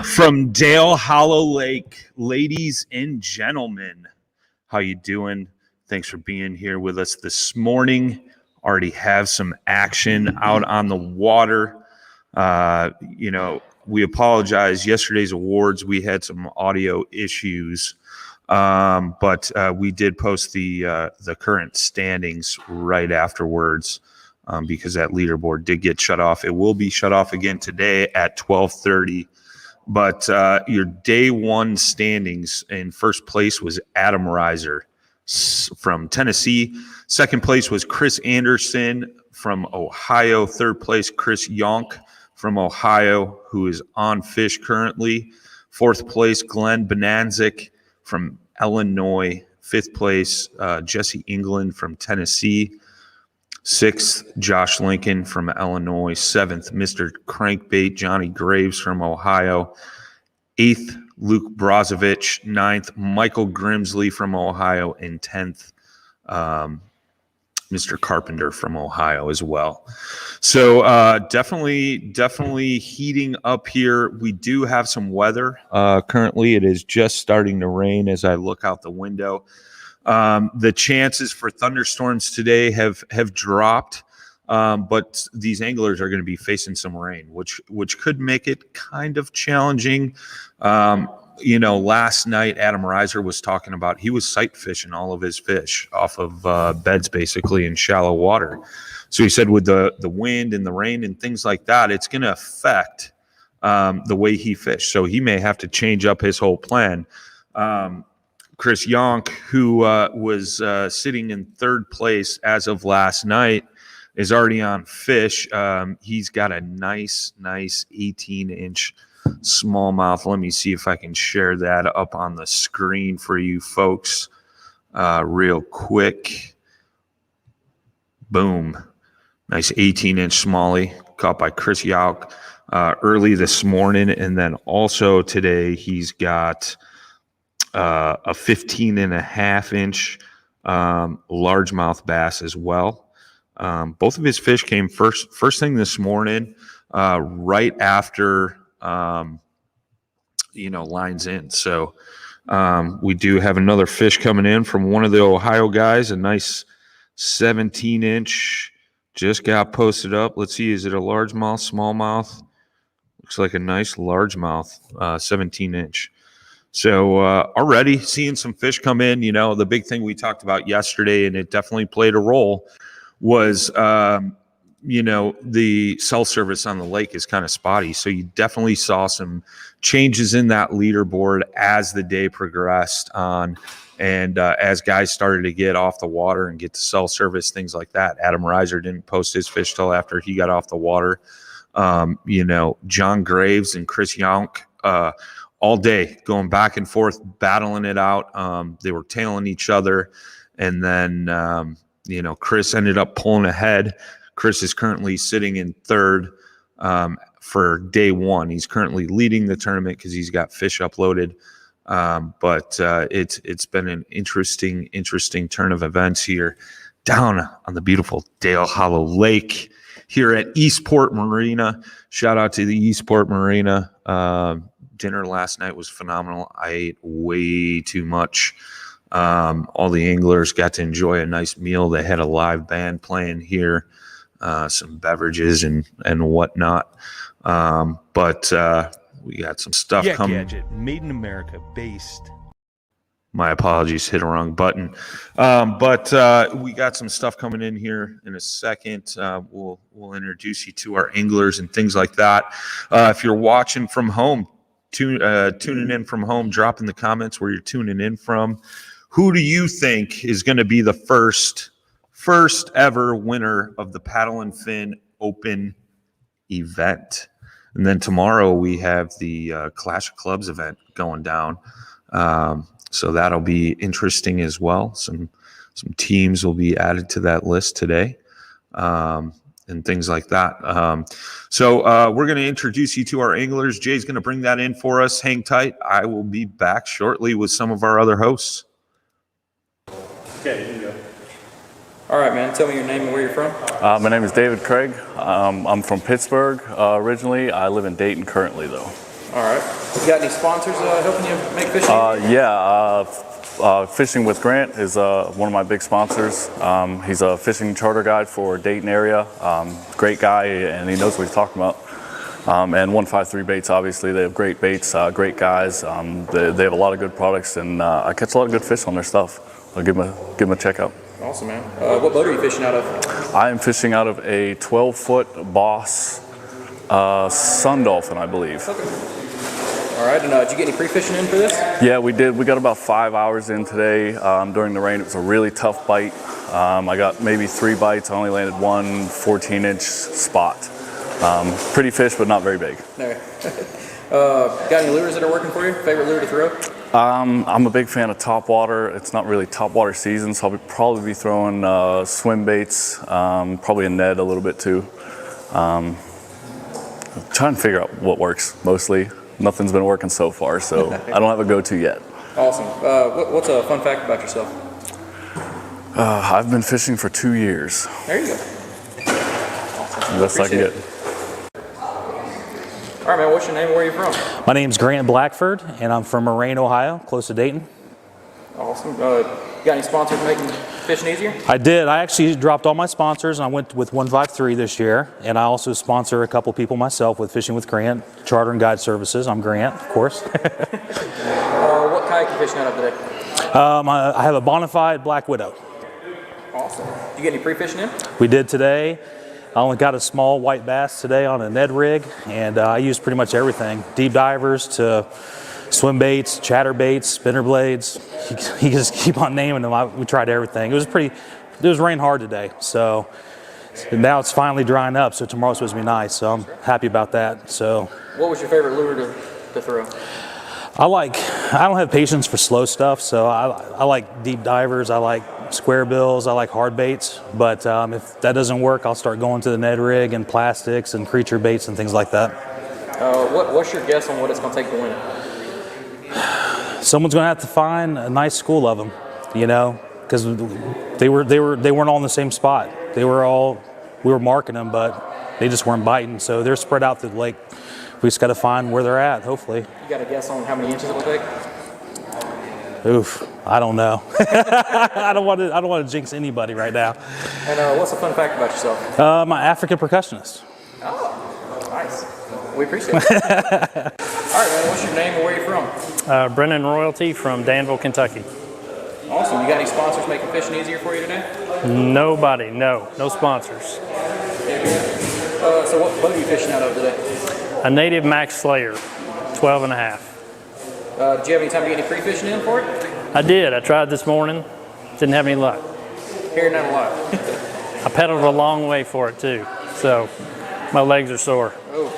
From Dale Hollow Lake, ladies and gentlemen, how you doing? Thanks for being here with us this morning. Already have some action out on the water. We apologize. Yesterday's awards, we had some audio issues, but we did post the current standings right afterwards because that leaderboard did get shut off. It will be shut off again today at 12:30. But your day one standings, in first place was Adam Reiser from Tennessee. Second place was Chris Anderson from Ohio. Third place, Chris Yonk from Ohio, who is on fish currently. Fourth place, Glenn Bonanzik from Illinois. Fifth place, Jesse England from Tennessee. Sixth, Josh Lincoln from Illinois. Seventh, Mr. Crankbait, Johnny Graves from Ohio. Eighth, Luke Brozovic. Ninth, Michael Grimsley from Ohio. And 10th, Mr. Carpenter from Ohio as well. So definitely heating up here. We do have some weather. Currently, it is just starting to rain as I look out the window. The chances for thunderstorms today have dropped, but these anglers are going to be facing some rain, which could make it kind of challenging. Last night Adam Reiser was talking about he was sight fishing all of his fish off of beds basically in shallow water. So he said with the wind and the rain and things like that, it's going to affect the way he fished. So he may have to change up his whole plan. Chris Yonk, who was sitting in third place as of last night, is already on fish. He's got a nice 18-inch smallmouth. Let me see if I can share that up on the screen for you folks real quick. Boom. Nice 18-inch smallie caught by Chris Yonk early this morning. And then also today he's got a 15.5-inch largemouth bass as well. Both of his fish came first thing this morning, right after lines in. So we do have another fish coming in from one of the Ohio guys, a nice 17-inch. Just got posted up. Let's see, is it a largemouth, smallmouth? Looks like a nice largemouth, 17-inch. So already seeing some fish come in. The big thing we talked about yesterday, and it definitely played a role, was the cell service on the lake is kind of spotty. So you definitely saw some changes in that leaderboard as the day progressed on, and as guys started to get off the water and get to cell service, things like that. Adam Reiser didn't post his fish till after he got off the water. John Graves and Chris Yonk all day, going back and forth, battling it out. They were tailing each other. And then, Chris ended up pulling ahead. Chris is currently sitting in third for day one. He's currently leading the tournament because he's got fish uploaded. But it's been an interesting turn of events here down on the beautiful Dale Hollow Lake here at East Port Marina. Shout out to the East Port Marina. Dinner last night was phenomenal. I ate way too much. All the anglers got to enjoy a nice meal. They had a live band playing here, some beverages and whatnot. But we got some stuff coming. Gadget, made in America, based. My apologies, hit a wrong button. But we got some stuff coming in here in a second. We'll introduce you to our anglers and things like that. If you're watching from home, tuning in from home, drop in the comments where you're tuning in from. Who do you think is going to be the first ever winner of the Paddle and Fin Open event? And then tomorrow we have the Clash of Clubs event going down. So that'll be interesting as well. Some teams will be added to that list today, and things like that. So we're going to introduce you to our anglers. Jay's going to bring that in for us. Hang tight. I will be back shortly with some of our other hosts. Okay, here you go. All right, man. Tell me your name and where you're from. My name is David Craig. I'm from Pittsburgh originally. I live in Dayton currently, though. All right. You got any sponsors helping you make fishing? Fishing with Grant is one of my big sponsors. He's a fishing charter guide for Dayton area. Great guy, and he knows what he's talking about. And 153 Baits, obviously, they have great baits, great guys. They have a lot of good products, and I catch a lot of good fish on their stuff. I'll give them a check out. Awesome, man. What boat are you fishing out of? I am fishing out of a 12-foot Boss Sun Dolphin, I believe. Okay. All right, and did you get any pre-fishing in for this? Yeah, we did. We got about 5 hours in today during the rain. It was a really tough bite. I got maybe 3 bites. I only landed one 14-inch spot. Pretty fish, but not very big. Okay. Got any lures that are working for you? Favorite lure to throw? I'm a big fan of topwater. It's not really topwater season, so I'll probably be throwing swim baits, probably a Ned a little bit too. I'm trying to figure out what works mostly. Nothing's been working so far, so I don't have a go-to yet. Awesome. What's a fun fact about yourself? I've been fishing for 2 years. There you go. Awesome. Best I can get. All right, man. What's your name and where are you from? My name's Grant Blackford, and I'm from Moraine, Ohio, close to Dayton. Awesome. Got any sponsors making fishing easier? I did. I actually dropped all my sponsors, and I went with 153 this year, and I also sponsor a couple people myself with Fishing with Grant, Charter and Guide Services. I'm Grant, of course. What kayak are you fishing out of today? I have a Bonafide Black Widow. Awesome. Did you get any pre-fishing in? We did today. I only got a small white bass today on a Ned rig, and I used pretty much everything. Deep divers to swim baits, chatter baits, spinner blades. You just keep on naming them. We tried everything. It was raining hard today, so now it's finally drying up, so tomorrow's supposed to be nice, so I'm happy about that. So, what was your favorite lure to throw? I don't have patience for slow stuff, so I like deep divers, I like square bills, I like hard baits, but if that doesn't work, I'll start going to the Ned rig and plastics and creature baits and things like that. What's your guess on what it's going to take to win it? Someone's going to have to find a nice school of them, because they weren't all in the same spot. We were marking them, but they just weren't biting, so they're spread out through the lake. We just got to find where they're at, hopefully. You got a guess on how many inches it will take? Oof, I don't know. I don't want to jinx anybody right now. And what's a fun fact about yourself? I'm an African percussionist. Oh, nice. We appreciate it. All right, man, what's your name and where are you from? Brennan Royalty from Danville, Kentucky. Awesome. You got any sponsors making fishing easier for you today? Nobody, no sponsors. So what boat are you fishing out of today? A native Max Slayer, 12 and a half. Did you have any time to get any pre-fishing in for it? I did. I tried this morning. Didn't have any luck. Hearing that a lot. I pedaled a long way for it too, so my legs are sore. Oh.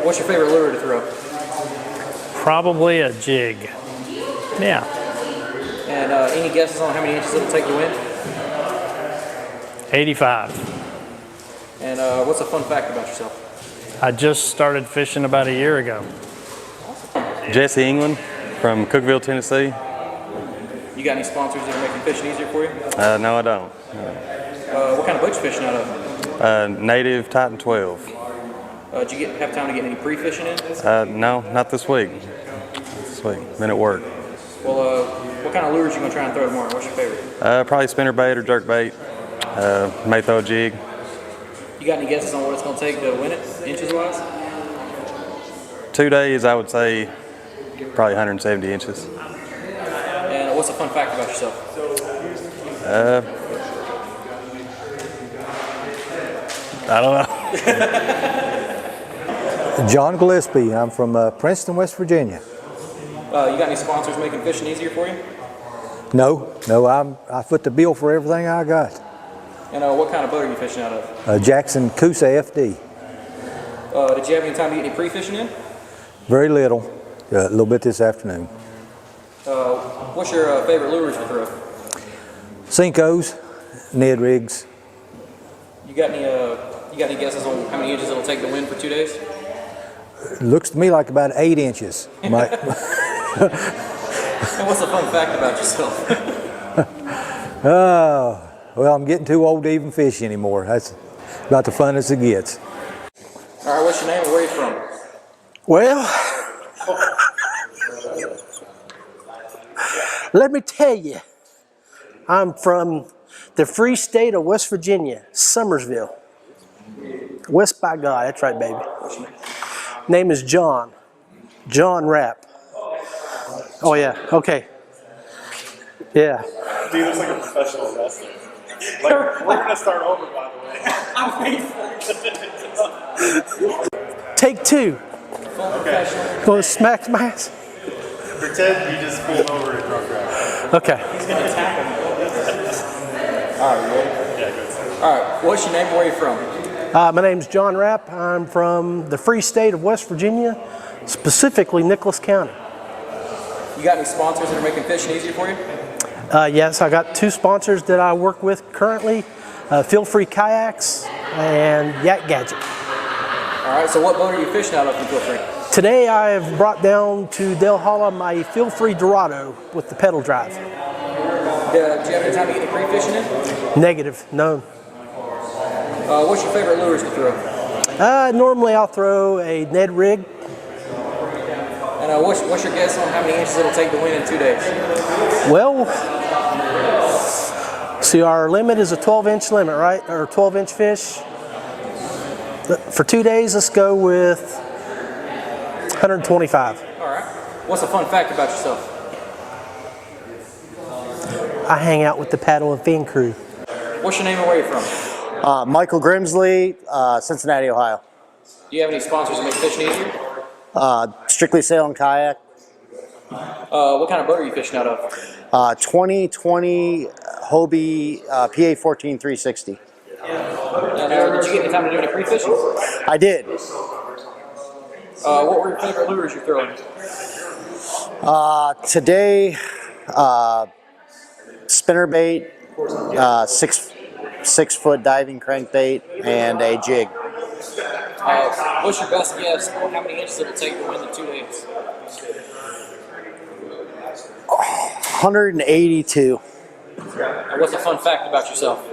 What's your favorite lure to throw? Probably a jig. Yeah. And any guesses on how many inches it'll take to win? 85. And what's a fun fact about yourself? I just started fishing about a year ago. Jesse England from Cookeville, Tennessee. You got any sponsors that are making fishing easier for you? No, I don't. What kind of boat you fishing out of? Native Titan 12. Did you have time to get any pre-fishing in? No, not this week. Been at work. Well, what kind of lures you gonna try and throw tomorrow? What's your favorite? Probably spinner bait or jerk bait. May throw a jig. You got any guesses on what it's gonna take to win it, inches wise? 2 days, I would say probably 170 inches. And what's a fun fact about yourself? I don't know. John Gillespie. I'm from Princeton, West Virginia. You got any sponsors making fishing easier for you? No, I foot the bill for everything I got. And what kind of boat are you fishing out of? Jackson Coosa FD. Did you have any time to get any pre-fishing in? Very little, a little bit this afternoon. What's your favorite lures to throw? Cinco's, Ned rigs. You got any guesses on how many inches it'll take to win for 2 days? Looks to me like about 8 inches. And what's a fun fact about yourself? Well, I'm getting too old to even fish anymore. That's about the funnest it gets. All right, what's your name and where are you from? Well, let me tell you, I'm from the free state of West Virginia, Summersville. West by God, that's right, baby. Name is John Rapp. Oh yeah, okay. Yeah. Dude looks like a professional wrestler. Like, we're gonna start over, by the way. I'm waiting. Take 2. Okay. Gonna smack my ass. Pretend you just pulled over a drunk driver. Okay. He's gonna tap him. All right, you ready? Yeah, good. All right, what's your name and where are you from? My name's John Rapp. I'm from the free state of West Virginia, specifically Nicholas County. You got any sponsors that are making fishing easier for you? Yes, I got 2 sponsors that I work with currently, Feel Free Kayaks and Yak Gadget. All right, so what boat are you fishing out of from Feel Free? Today I have brought down to Del Holla my Feel Free Dorado with the pedal drive. Do you have any time to get any pre-fishing in? Negative, no. What's your favorite lures to throw? Normally I'll throw a Ned rig. And what's your guess on how many inches it'll take to win in 2 days? Well, see, our limit is a 12-inch limit, right? Or 12-inch fish. For 2 days, let's go with 125. All right. What's a fun fact about yourself? I hang out with the paddle and fin crew. What's your name and where are you from? Michael Grimsley, Cincinnati, Ohio. Do you have any sponsors that make fishing easier? Strictly sail and kayak. What kind of boat are you fishing out of? 2020 Hobie PA 14 360. And did you get any time to do any pre-fishing? I did. What were your favorite lures you're throwing? Today, spinnerbait, 6-foot diving crankbait, and a jig. What's your best guess on how many inches it'll take to win the 2 days? 182. And what's a fun fact about yourself?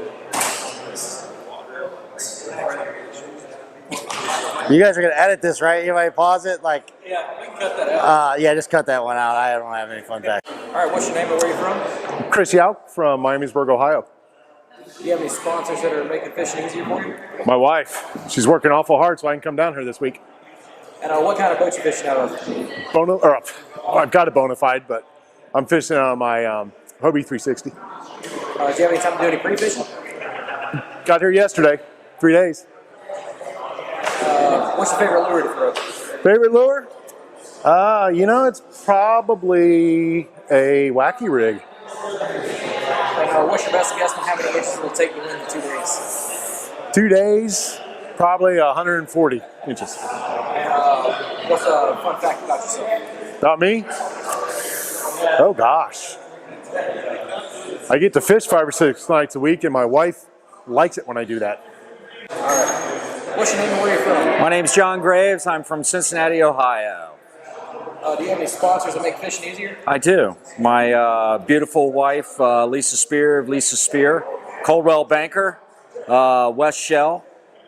You guys are gonna edit this, right? You might pause it, like. Yeah, we can cut that out. Yeah, just cut that one out. I don't have any fun facts. All right, what's your name and where are you from? Chris Yauk from Miamisburg, Ohio. Do you have any sponsors that are making fishing easier for you? My wife. She's working awful hard so I can come down here this week. And what kind of boat you fishing out of? I've got a bona fide, but I'm fishing on my Hobie 360. Do you have any time to do any pre-fishing? Got here yesterday, 3 days. What's your favorite lure to throw? Favorite lure? It's probably a wacky rig. And what's your best guess on how many inches it'll take to win the 2 days? 2 days, probably 140 inches. And what's a fun fact about yourself? Not me? Oh gosh. I get to fish 5 or 6 nights a week, and my wife likes it when I do that. What's your name and where you from? My name's John Graves. I'm from Cincinnati, Ohio. Do you have any sponsors that make fishing easier? I do. My beautiful wife, Lisa Spear of Lisa Spear, Coldwell Banker, West Shell.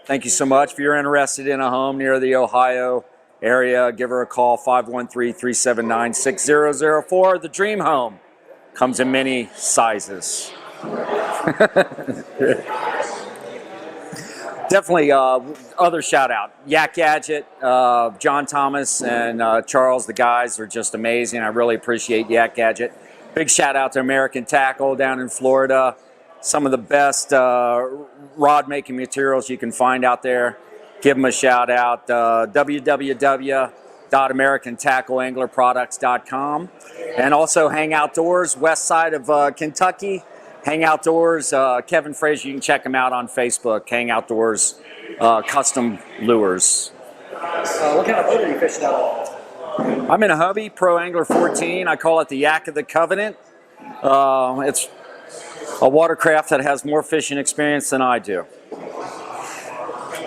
Thank you so much. If you're interested in a home near the Ohio area, give her a call, 513-379-6004. The Dream Home comes in many sizes. Definitely other shout out. Yak Gadget, John Thomas and Charles, the guys are just amazing. I really appreciate Yak Gadget. Big shout out to American Tackle down in Florida. Some of the best rod making materials you can find out there. Give them a shout out. www.americantackleanglerproducts.com. And also Hang Outdoors, west side of Kentucky. Hang Outdoors, Kevin Frazier, you can check him out on Facebook. Hang Outdoors Custom Lures. What kind of boat are you fishing out of? I'm in a Hobie Pro Angler 14. I call it the Yak of the Covenant. It's a watercraft that has more fishing experience than I do.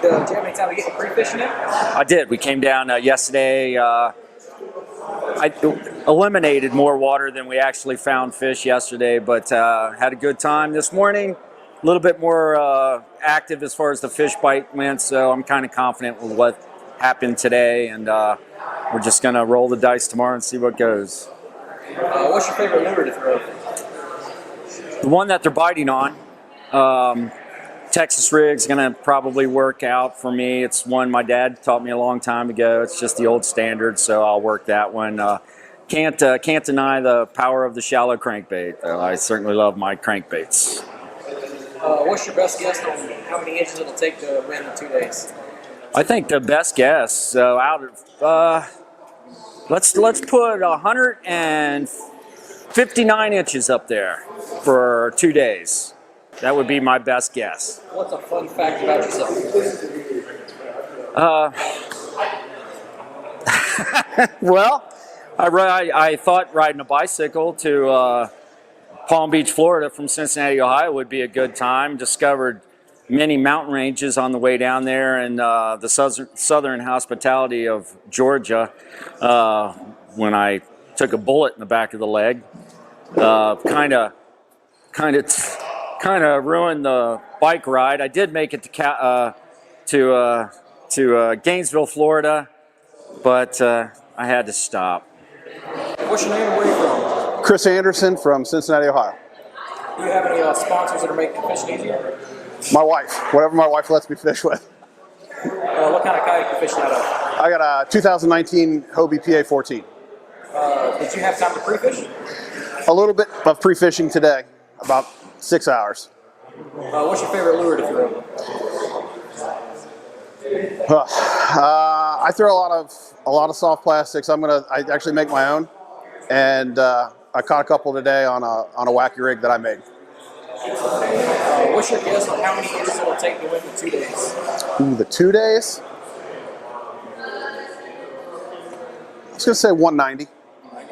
Do you have any time to get pre-fishing it? I did. We came down yesterday. I eliminated more water than we actually found fish yesterday, but had a good time this morning. A little bit more active as far as the fish bite went, so I'm kind of confident with what happened today, and we're just going to roll the dice tomorrow and see what goes. What's your favorite lure to throw? The one that they're biting on, Texas rig's going to probably work out for me. It's one my dad taught me a long time ago. It's just the old standard, so I'll work that one. Can't deny the power of the shallow crankbait, though. I certainly love my crankbaits. What's your best guess on how many inches it'll take to win in 2 days? I think the best guess, so out of let's put 159 inches up there for 2 days. That would be my best guess. What's a fun fact about yourself? Well, I thought riding a bicycle to Palm Beach, Florida from Cincinnati, Ohio would be a good time. Discovered many mountain ranges on the way down there, and the southern hospitality of Georgia when I took a bullet in the back of the leg. Kind of ruined the bike ride. I did make it to Gainesville, Florida, but I had to stop. What's your name and where are you from? Chris Anderson from Cincinnati, Ohio. Do you have any sponsors that are making fishing easier? My wife, whatever my wife lets me fish with. What kind of kayak you fishing out of? I got a 2019 Hobie PA 14. Did you have time to pre-fish? A little bit of pre-fishing today, about 6 hours. What's your favorite lure to throw? I throw a lot of soft plastics. I actually make my own, and I caught a couple today on a wacky rig that I made. What's your guess on how many inches it'll take to win the 2 days? Ooh, the 2 days? I was gonna say 190.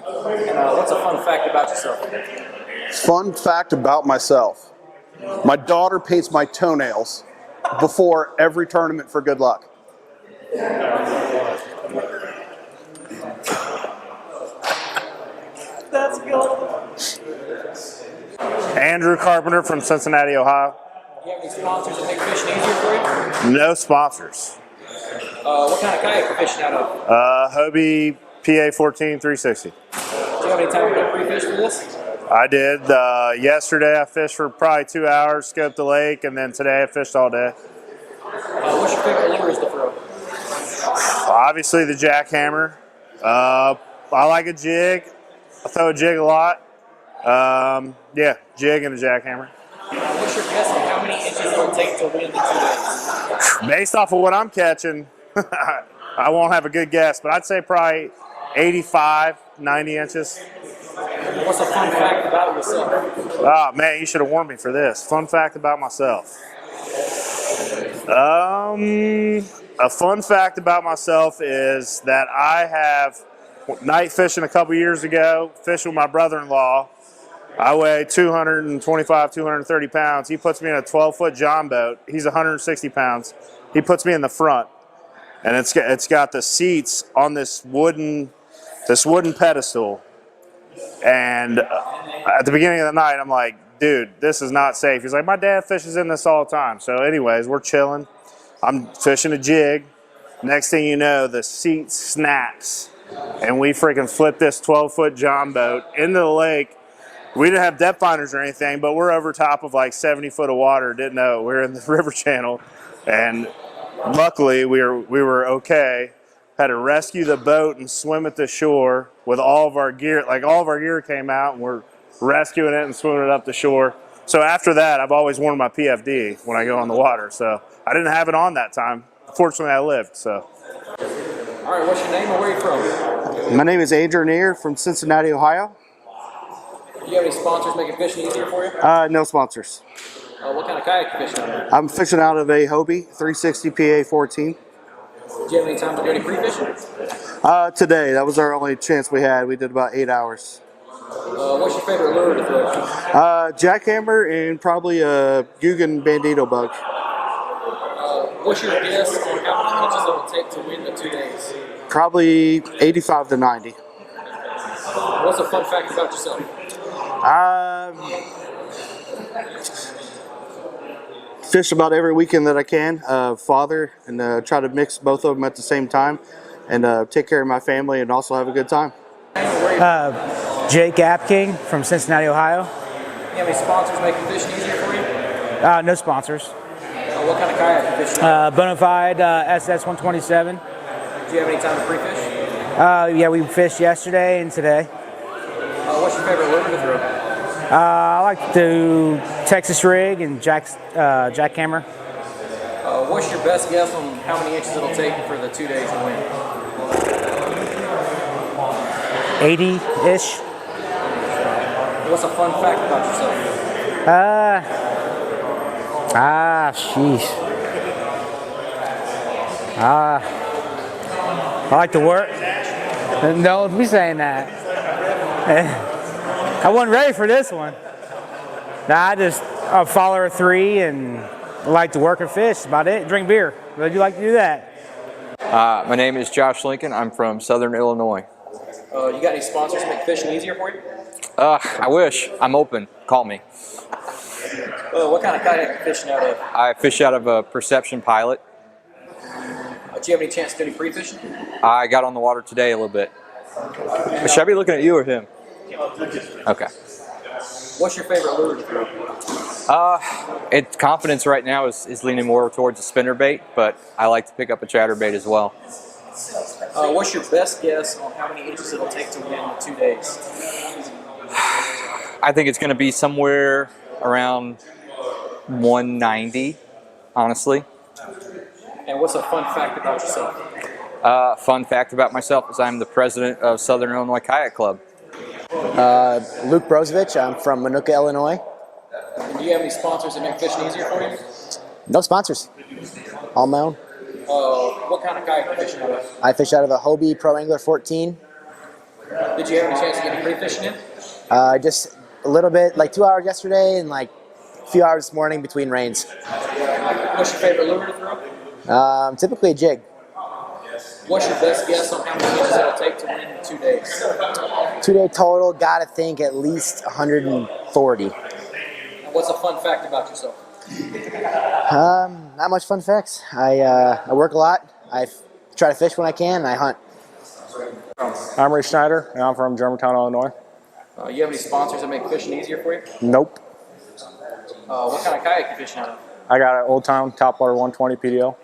And what's a fun fact about yourself? Fun fact about myself. My daughter paints my toenails before every tournament for good luck. That's good. Andrew Carpenter from Cincinnati, Ohio. Do you have any sponsors that make fishing easier for you? No sponsors. What kind of kayak are you fishing out of? Hobie PA 14 360. Do you have any time to pre-fish for this? I did. Yesterday I fished for probably 2 hours, scoped the lake, and then today I fished all day. What's your favorite lures to throw? Obviously the jackhammer. I like a jig. I throw a jig a lot. Yeah, jig and a jackhammer. What's your guess on how many inches it'll take to win the 2 days? Based off of what I'm catching, I won't have a good guess, but I'd say probably 85, 90 inches. What's a fun fact about yourself? Oh man, you should have warned me for this. Fun fact about myself. A fun fact about myself is that I have night fishing a couple years ago, fishing with my brother-in-law. I weigh 225, 230 pounds. He puts me in a 12-foot John boat. He's 160 pounds. He puts me in the front, and it's got the seats on this wooden pedestal. And at the beginning of the night, I'm like, dude, this is not safe. He's like, my dad fishes in this all the time. So anyways, we're chilling. I'm fishing a jig. Next thing you know, the seat snaps, and we freaking flip this 12-foot John boat into the lake. We didn't have depth finders or anything, but we're over top of like 70 foot of water. Didn't know we were in the river channel, and luckily we were okay. Had to rescue the boat and swim at the shore with all of our gear. Like all of our gear came out, and we're rescuing it and swimming it up the shore. So after that, I've always worn my PFD when I go on the water. So I didn't have it on that time. Fortunately, I lived. So. All right, what's your name and where are you from? My name is Andrew Neer from Cincinnati, Ohio. Do you have any sponsors making fishing easier for you? No sponsors. What kind of kayak you fishing out of? I'm fishing out of a Hobie 360 PA 14. Do you have any time to do any pre-fishing? Today, that was our only chance we had. We did about 8 hours. What's your favorite lure to throw? Jackhammer and probably a Guggen Bandito bug. What's your guess on how many inches it will take to win the 2 days? Probably 85 to 90. What's a fun fact about yourself? Fish about every weekend that I can. Father, and try to mix both of them at the same time, and take care of my family and also have a good time. Jake Apking from Cincinnati, Ohio. Do you have any sponsors making fishing easier for you? No sponsors. What kind of kayak you fishing? Bonafide SS 127. Do you have any time to pre-fish? Yeah, we fished yesterday and today. What's your favorite lure to throw? I like to do Texas rig and jackhammer. What's your best guess on how many inches it'll take for the 2 days to win? 80-ish. What's a fun fact about yourself? Sheesh. I like to work. Don't be saying that. I wasn't ready for this one. Nah, I just a follower 3 and like to work and fish. That's about it. Drink beer. Would you like to do that? My name is Josh Lincoln. I'm from Southern Illinois. You got any sponsors to make fishing easier for you? I wish. I'm open. Call me. What kind of kayak are you fishing out of? I fish out of a Perception Pilot. Do you have any chance to do any pre-fishing? I got on the water today a little bit. Should I be looking at you or him? Okay. What's your favorite lure to throw? Confidence right now is leaning more towards a spinnerbait, but I like to pick up a chatterbait as well. What's your best guess on how many inches it'll take to win the 2 days? I think it's going to be somewhere around 190, honestly. And what's a fun fact about yourself? Fun fact about myself is I'm the president of Southern Illinois Kayak Club. Luke Brozovich. I'm from Minooka, Illinois. And do you have any sponsors that make fishing easier for you? No sponsors. All my own. What kind of kayak are you fishing out of? I fish out of a Hobie Pro Angler 14. Did you have any chance to get any pre-fishing in? Just a little bit, like 2 hours yesterday and like a few hours this morning between rains. What's your favorite lure to throw? Typically a jig. What's your best guess on how many inches it'll take to win 2 days? 2 day total, gotta think at least 140. And what's a fun fact about yourself? Not much fun facts. I work a lot. I try to fish when I can, and I hunt. I'm Ray Schneider, and I'm from Germantown, Illinois. You have any sponsors that make fishing easier for you? Nope. What kind of kayak are you fishing out of? I got an Old Town Topwater 120 PDO.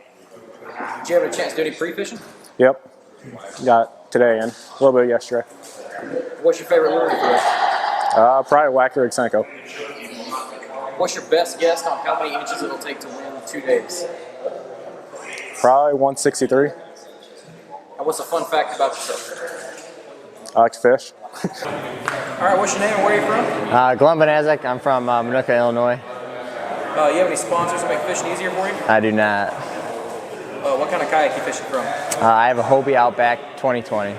Did you have a chance to do any pre-fishing? Yep. Got it today and a little bit yesterday. What's your favorite lure to throw? Probably Wacker Senko. What's your best guess on how many inches it'll take to win 2 days? Probably 163. And what's a fun fact about yourself? I like to fish. All right, what's your name and where are you from? Glenn Banazek. I'm from Minooka, Illinois. You have any sponsors that make fishing easier for you? I do not. What kind of kayak are you fishing from? I have a Hobie Outback 2020.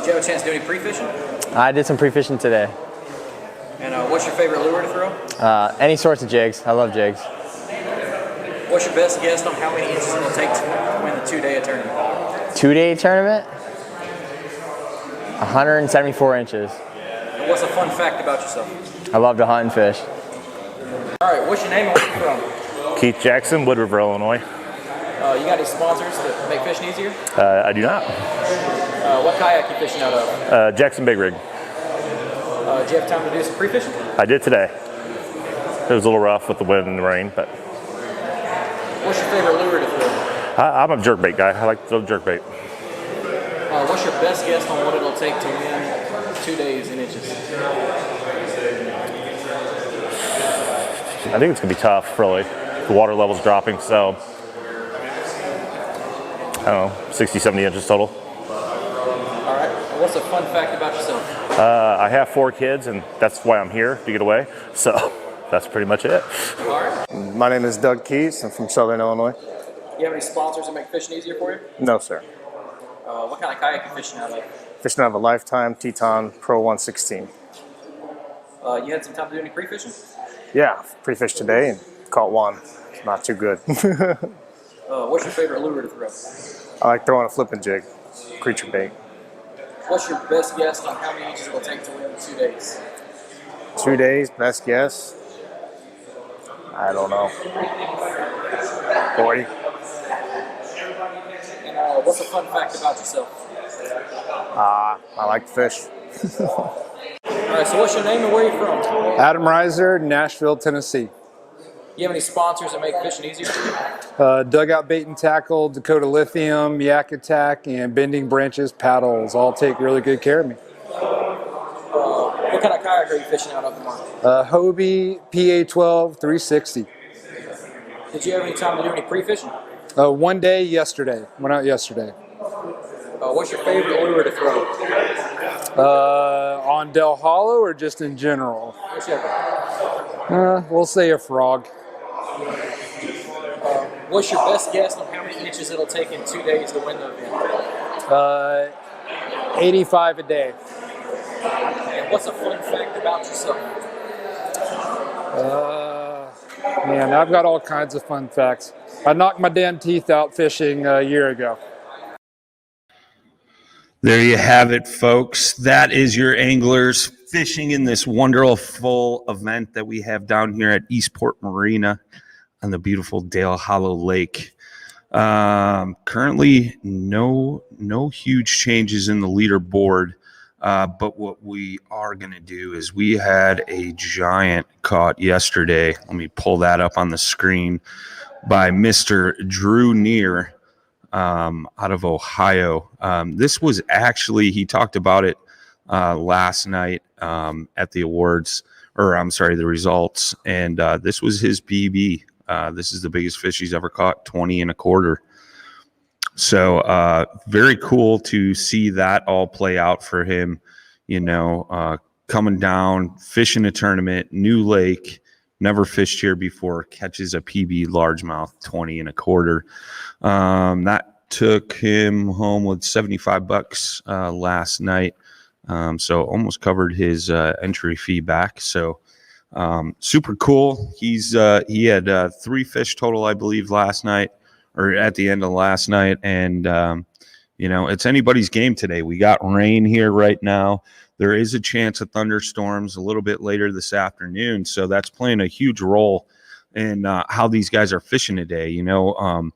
Did you have a chance to do any pre-fishing? I did some pre-fishing today. And what's your favorite lure to throw? Any sorts of jigs. I love jigs. What's your best guess on how many inches it'll take to win the 2-day tournament? 2-day tournament? 174 inches. And what's a fun fact about yourself? I love to hunt and fish. All right, what's your name and where you from? Keith Jackson, Wood River, Illinois. You got any sponsors that make fishing easier? I do not. What kayak you fishing out of? Jackson Big Rig. Did you have time to do some pre-fishing? I did today. It was a little rough with the wind and the rain, but. What's your favorite lure to throw? I'm a jerkbait guy. I like to throw jerkbait. What's your best guess on what it'll take to win 2 days in inches? I think it's going to be tough, really. The water level's dropping, so I don't know, 60, 70 inches total. All right. And what's a fun fact about yourself? I have 4 kids, and that's why I'm here, to get away. So that's pretty much it. All right. My name is Doug Keys. I'm from Southern Illinois. You have any sponsors that make fishing easier for you? No, sir. What kind of kayak you fishing out of? Fishing out of a Lifetime Teton Pro 116. You had some time to do any pre-fishing? Yeah, pre-fished today and caught one. It's not too good. What's your favorite lure to throw? I like throwing a flipping jig, creature bait. What's your best guess on how many inches it'll take to win 2 days? 2 days, best guess? I don't know. 40. And what's a fun fact about yourself? I like to fish. All right, so what's your name and where are you from? Adam Reiser, Nashville, Tennessee. You have any sponsors that make fishing easier for you? Dugout Bait and Tackle, Dakota Lithium, Yak Attack, and Bending Branches Paddles all take really good care of me. What kind of kayak are you fishing out of tomorrow? Hobie PA12 360. Did you have any time to do any pre-fishing? 1 day yesterday. Went out yesterday. What's your favorite lure to throw? On Del Hollow or just in general? Whichever. We'll say a frog. What's your best guess on how many inches it'll take in 2 days to win the event? 85 a day. And what's a fun fact about yourself? Man, I've got all kinds of fun facts. I knocked my damn teeth out fishing a year ago. There you have it, folks. That is your anglers fishing in this wonderful event that we have down here at East Port Marina on the beautiful Dale Hollow Lake. Currently, no huge changes in the leaderboard, but what we are going to do is we had a giant caught yesterday. Let me pull that up on the screen by Mr. Drew Neer. Out of Ohio. This was actually, he talked about it last night at the awards, or I'm sorry, the results. And this was his BB. This is the biggest fish he's ever caught, 20 1/4. So very cool to see that all play out for him, you know, coming down, fishing a tournament, new lake, never fished here before, catches a PB largemouth, 20 1/4. That took him home with $75 last night. So almost covered his entry fee back. So super cool. He had 3 fish total, I believe, last night or at the end of last night. And, you know, it's anybody's game today. We got rain here right now. There is a chance of thunderstorms a little bit later this afternoon. So that's playing a huge role in how these guys are fishing today. You know,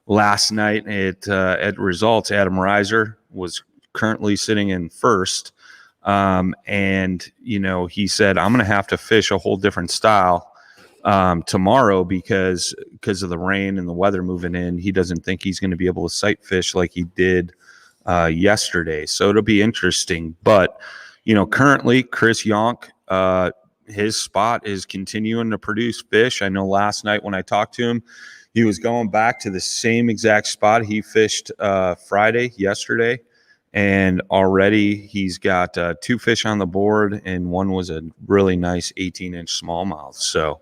last night at results, Adam Reiser was currently sitting in first. And, you know, he said, I'm going to have to fish a whole different style tomorrow because of the rain and the weather moving in. He doesn't think he's going to be able to sight fish like he did yesterday. So it'll be interesting. But, you know, currently Chris Yonk, his spot is continuing to produce fish. I know last night when I talked to him, he was going back to the same exact spot he fished yesterday. And already he's got 2 fish on the board, and one was a really nice 18-inch smallmouth. So,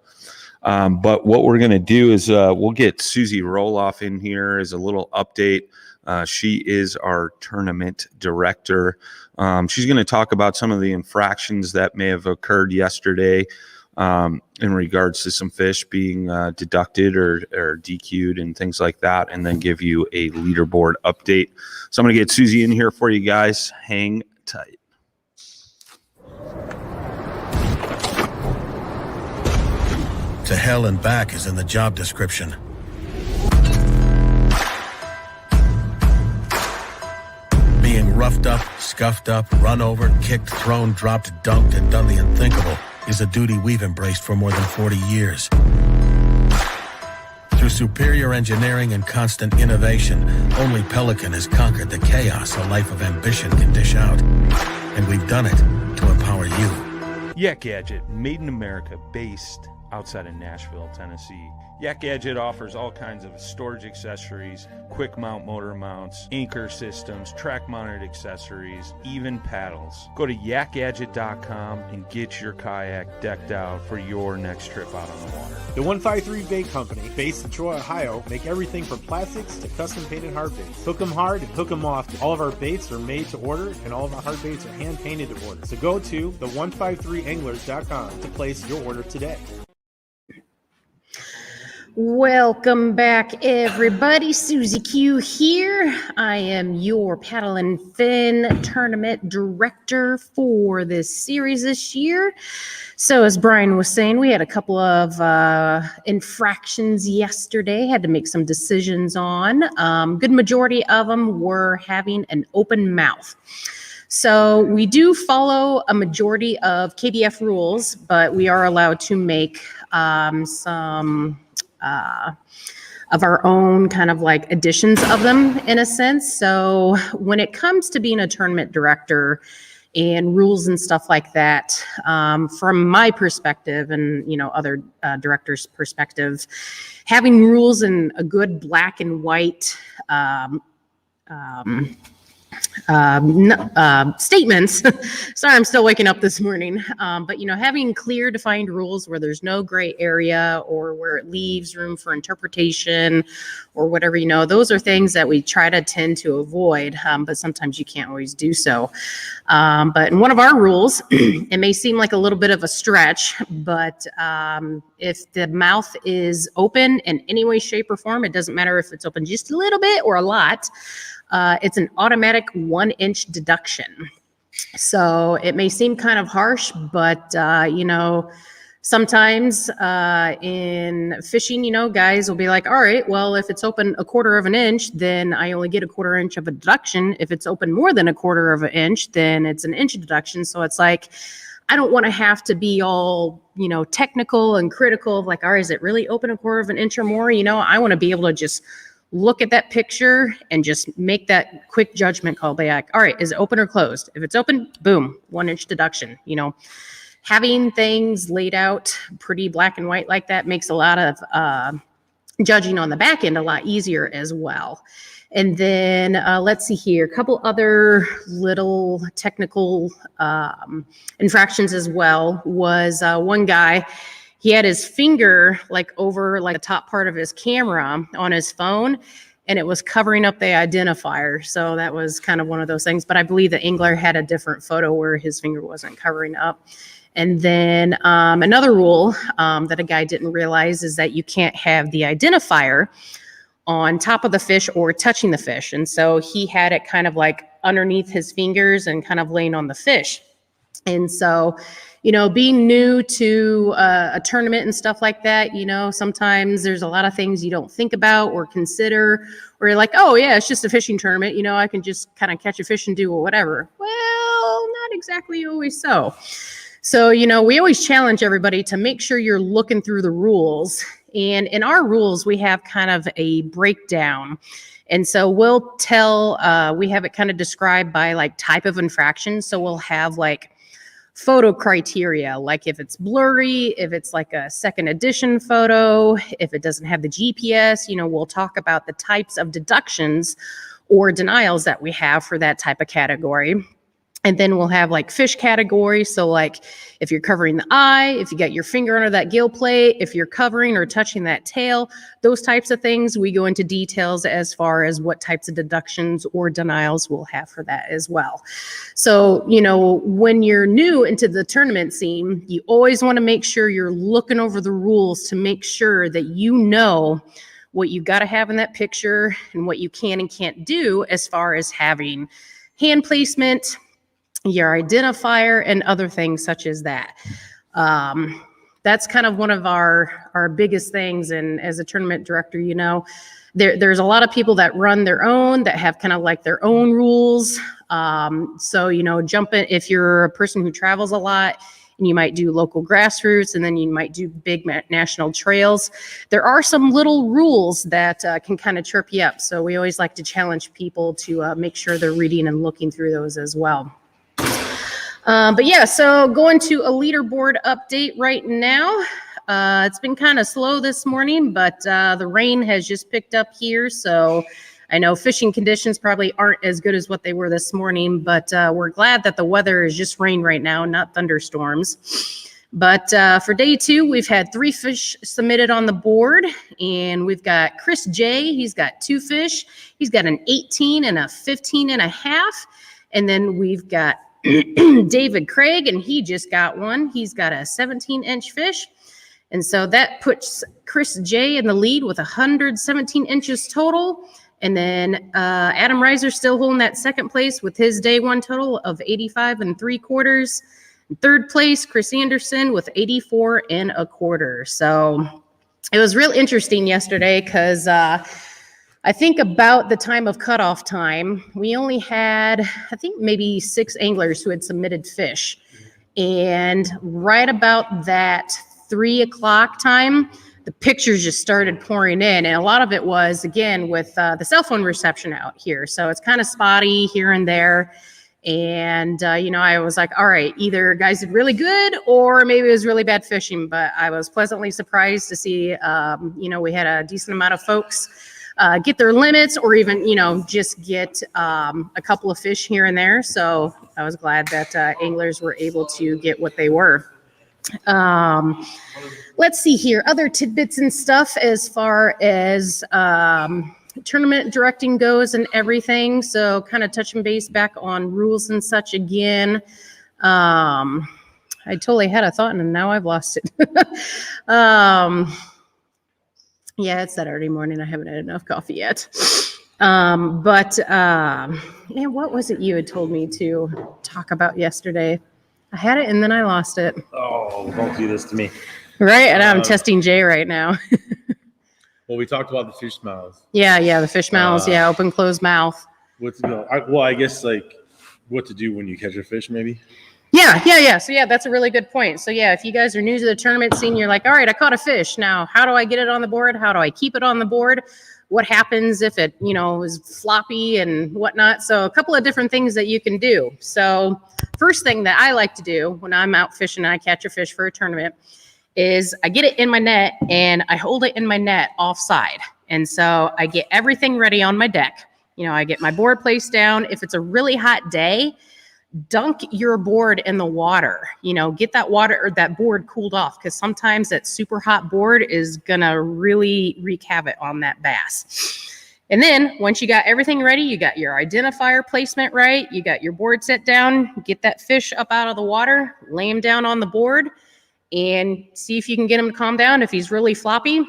but what we're going to do is we'll get Susie Roloff in here as a little update She is our tournament director. She's going to talk about some of the infractions that may have occurred yesterday in regards to some fish being deducted or DQ'd and things like that, and then give you a leaderboard update. So I'm going to get Susie in here for you guys. Hang tight. To hell and back is in the job description. Being roughed up, scuffed up, run over, kicked, thrown, dropped, dunked, and done the unthinkable is a duty we've embraced for more than 40 years. Through superior engineering and constant innovation, only Pelican has conquered the chaos a life of ambition can dish out. And we've done it to empower you. Yak Gadget, made in America, based outside of Nashville, Tennessee. Yak Gadget offers all kinds of storage accessories, quick mount motor mounts, anchor systems, track mounted accessories, even paddles. Go to yakgadget.com and get your kayak decked out for your next trip out on the water. The 153 Bait Company, based in Troy, Ohio, make everything from plastics to custom painted hard baits. Hook 'em hard and hook 'em often. All of our baits are made to order, and all of our hard baits are hand painted to order. So go to the153anglers.com to place your order today. Welcome back, everybody. Susie Q here. I am your Paddle and Fin tournament director for this series this year. So as Brian was saying, we had a couple of infractions yesterday, had to make some decisions on. Good majority of them were having an open mouth. So we do follow a majority of KBF rules, but we are allowed to make some of our own kind of like additions of them in a sense. So when it comes to being a tournament director and rules and stuff like that, from my perspective and, you know, other directors' perspective, having rules in a good black and white statements. Sorry, I'm still waking up this morning. But, you know, having clear defined rules where there's no gray area or where it leaves room for interpretation or whatever, you know, those are things that we try to tend to avoid, but sometimes you can't always do so. But in one of our rules, it may seem like a little bit of a stretch, but if the mouth is open in any way, shape, or form, it doesn't matter if it's open just a little bit or a lot, it's an automatic 1-inch deduction. So it may seem kind of harsh, but, you know, sometimes in fishing, you know, guys will be like, all right, well, if it's open 1/4 of an inch, then I only get 1/4 inch of a deduction. If it's open more than 1/4 of an inch, then it's an inch deduction. So it's like, I don't want to have to be all, you know, technical and critical of like, all right, is it really open 1/4 of an inch or more? You know, I want to be able to just look at that picture and just make that quick judgment call. Be like, all right, is it open or closed? If it's open, boom, 1-inch deduction. You know, having things laid out pretty black and white like that makes a lot of judging on the back end a lot easier as well. And then let's see here, a couple other little technical infractions as well was one guy, he had his finger like over like the top part of his camera on his phone, and it was covering up the identifier. So that was kind of one of those things. But I believe the angler had a different photo where his finger wasn't covering up. And then another rule that a guy didn't realize is that you can't have the identifier on top of the fish or touching the fish. And so he had it kind of like underneath his fingers and kind of laying on the fish. And so, you know, being new to a tournament and stuff like that, you know, sometimes there's a lot of things you don't think about or consider, or you're like, oh yeah, it's just a fishing tournament. You know, I can just kind of catch a fish and do whatever. Well, not exactly always so. So, you know, we always challenge everybody to make sure you're looking through the rules. And in our rules, we have kind of a breakdown. And so we'll tell, we have it kind of described by like type of infraction. So we'll have like photo criteria, like if it's blurry, if it's like a second edition photo, if it doesn't have the GPS, you know, we'll talk about the types of deductions or denials that we have for that type of category. And then we'll have like fish categories. So like if you're covering the eye, if you got your finger under that gill plate, if you're covering or touching that tail, those types of things, we go into details as far as what types of deductions or denials we'll have for that as well. So, you know, when you're new into the tournament scene, you always want to make sure you're looking over the rules to make sure that you know what you got to have in that picture and what you can and can't do as far as having hand placement, your identifier, and other things such as that. That's kind of one of our biggest things. And as a tournament director, you know, there's a lot of people that run their own, that have kind of like their own rules. So, you know, jump in if you're a person who travels a lot and you might do local grassroots and then you might do big national trails. There are some little rules that can kind of trip you up. So we always like to challenge people to make sure they're reading and looking through those as well. But yeah, so going to a leaderboard update right now. It's been kind of slow this morning, but the rain has just picked up here. So I know fishing conditions probably aren't as good as what they were this morning, but we're glad that the weather is just rain right now, not thunderstorms. But for day 2, we've had 3 fish submitted on the board, and we've got Chris J. He's got 2 fish. He's got an 18 and a 15 and a half. And then we've got David Craig, and he just got one. He's got a 17-inch fish. And so that puts Chris J in the lead with 117 inches total. And then Adam Reiser still holding that second place with his day 1 total of 85 3/4. Third place, Chris Anderson with 84 1/4. So it was real interesting yesterday because I think about the time of cutoff time, we only had, I think maybe 6 anglers who had submitted fish. And right about that 3 o'clock time, the pictures just started pouring in. And a lot of it was, again, with the cell phone reception out here. So it's kind of spotty here and there. And, you know, I was like, all right, either guys did really good or maybe it was really bad fishing. But I was pleasantly surprised to see, you know, we had a decent amount of folks get their limits or even, you know, just get a couple of fish here and there. So I was glad that anglers were able to get what they were. Let's see here, other tidbits and stuff as far as tournament directing goes and everything. So kind of touching base back on rules and such again. I totally had a thought and now I've lost it. Yeah, it's Saturday morning. I haven't had enough coffee yet. Man, what was it you had told me to talk about yesterday? I had it and then I lost it. Oh, don't do this to me. Right, and I'm testing Jay right now. Well, we talked about the fish mouths. Yeah, the fish mouths. Yeah, open, closed mouth. I guess like what to do when you catch a fish, maybe. Yeah. So yeah, that's a really good point. So yeah, if you guys are new to the tournament scene, you're like, all right, I caught a fish. Now, how do I get it on the board? How do I keep it on the board? What happens if it, you know, is floppy and whatnot? So a couple of different things that you can do. So first thing that I like to do when I'm out fishing and I catch a fish for a tournament is I get it in my net and I hold it in my net offside. And so I get everything ready on my deck. You know, I get my board placed down. If it's a really hot day, dunk your board in the water, you know, get that water or that board cooled off because sometimes that super hot board is gonna really wreak havoc on that bass. And then once you got everything ready, you got your identifier placement right, you got your board set down, get that fish up out of the water, lay him down on the board and see if you can get him to calm down. If he's really floppy,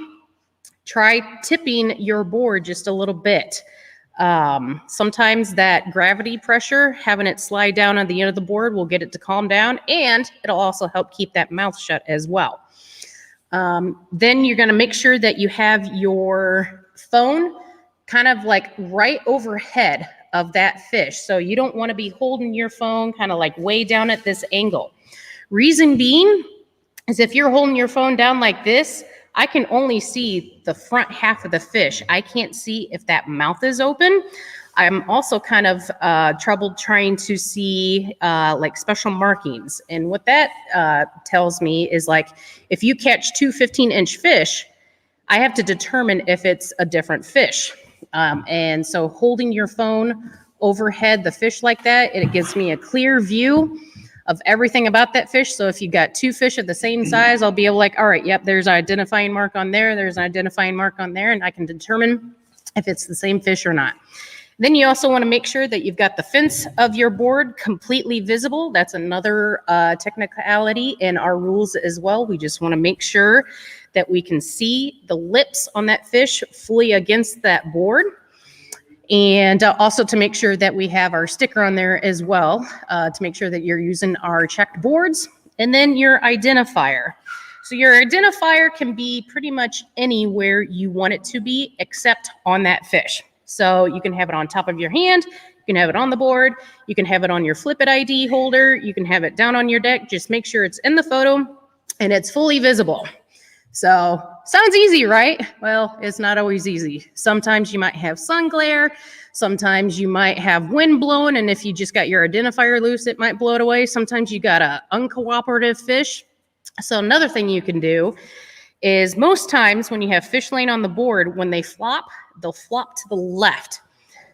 try tipping your board just a little bit. Sometimes that gravity pressure, having it slide down on the end of the board will get it to calm down and it'll also help keep that mouth shut as well. Then you're going to make sure that you have your phone kind of like right overhead of that fish. So you don't want to be holding your phone kind of like way down at this angle. Reason being is if you're holding your phone down like this, I can only see the front half of the fish. I can't see if that mouth is open. I'm also kind of troubled trying to see like special markings. And what that tells me is like, if you catch 2 15-inch fish, I have to determine if it's a different fish. And so holding your phone overhead the fish like that, it gives me a clear view of everything about that fish. So if you got two fish at the same size, I'll be able like, all right, yep, there's an identifying mark on there, there's an identifying mark on there, and I can determine if it's the same fish or not. Then you also want to make sure that you've got the fence of your board completely visible. That's another technicality in our rules as well. We just want to make sure that we can see the lips on that fish fully against that board. And also to make sure that we have our sticker on there as well, to make sure that you're using our checked boards. And then your identifier. So your identifier can be pretty much anywhere you want it to be except on that fish. So you can have it on top of your hand, you can have it on the board, you can have it on your Flip It ID holder, you can have it down on your deck. Just make sure it's in the photo and it's fully visible. So sounds easy, right? Well, it's not always easy. Sometimes you might have sun glare. Sometimes you might have wind blowing. And if you just got your identifier loose, it might blow it away. Sometimes you got a uncooperative fish. So another thing you can do is most times when you have fish laying on the board, when they flop, they'll flop to the left.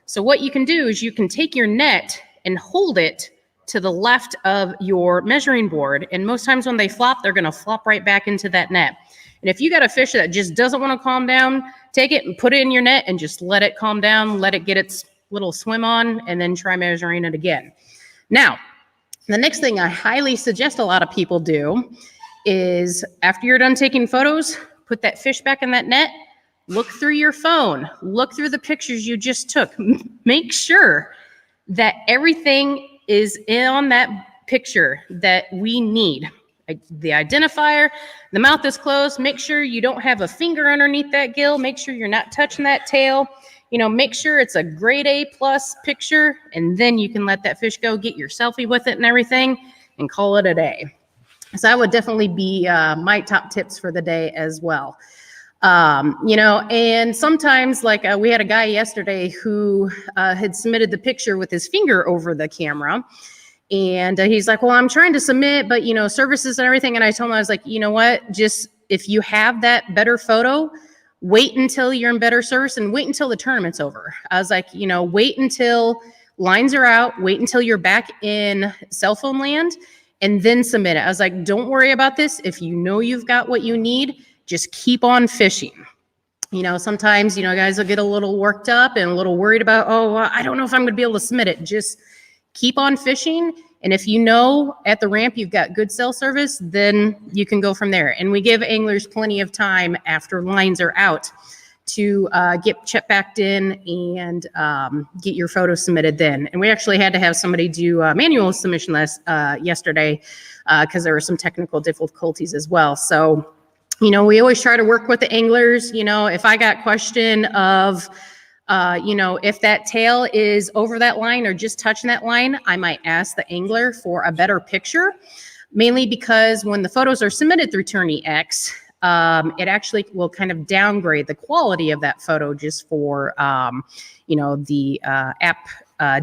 So what you can do is you can take your net and hold it to the left of your measuring board. And most times when they flop, they're going to flop right back into that net. And if you got a fish that just doesn't want to calm down, take it and put it in your net and just let it calm down, let it get its little swim on, and then try measuring it again. Now, the next thing I highly suggest a lot of people do is after you're done taking photos, put that fish back in that net, look through your phone, look through the pictures you just took, make sure that everything is on that picture that we need. The identifier, the mouth is closed, make sure you don't have a finger underneath that gill, make sure you're not touching that tail, make sure it's a grade A+ picture, and then you can let that fish go, get your selfie with it and everything, and call it a day. So that would definitely be my top tips for the day as well. And sometimes like we had a guy yesterday who had submitted the picture with his finger over the camera. And he's like, well, I'm trying to submit, but, services and everything. And I told him, I was like, you know what, just if you have that better photo, wait until you're in better service and wait until the tournament's over. I was like, wait until lines are out, wait until you're back in cell phone land and then submit it. I was like, don't worry about this. If you know you've got what you need, just keep on fishing. Sometimes, guys will get a little worked up and a little worried about, I don't know if I'm going to be able to submit it. Just keep on fishing. And if at the ramp you've got good cell service, then you can go from there. And we give anglers plenty of time after lines are out to get check backed in and get your photo submitted then. And we actually had to have somebody do manual submission yesterday because there were some technical difficulties as well. So, we always try to work with the anglers. If I got question of, if that tail is over that line or just touching that line, I might ask the angler for a better picture, mainly because when the photos are submitted through TourneyX, it actually will kind of downgrade the quality of that photo just for, the app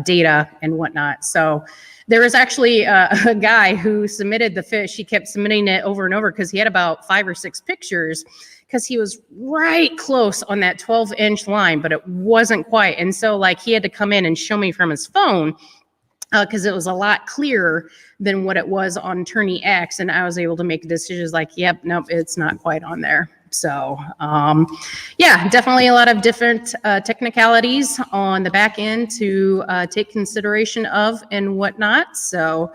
data and whatnot. So there was actually a guy who submitted the fish. He kept submitting it over and over because he had about 5 or 6 pictures because he was right close on that 12-inch line, but it wasn't quite. And so he had to come in and show me from his phone because it was a lot clearer than what it was on TourneyX. And I was able to make decisions yep, nope, it's not quite on there. So, definitely a lot of different technicalities on the back end to take consideration of and whatnot. So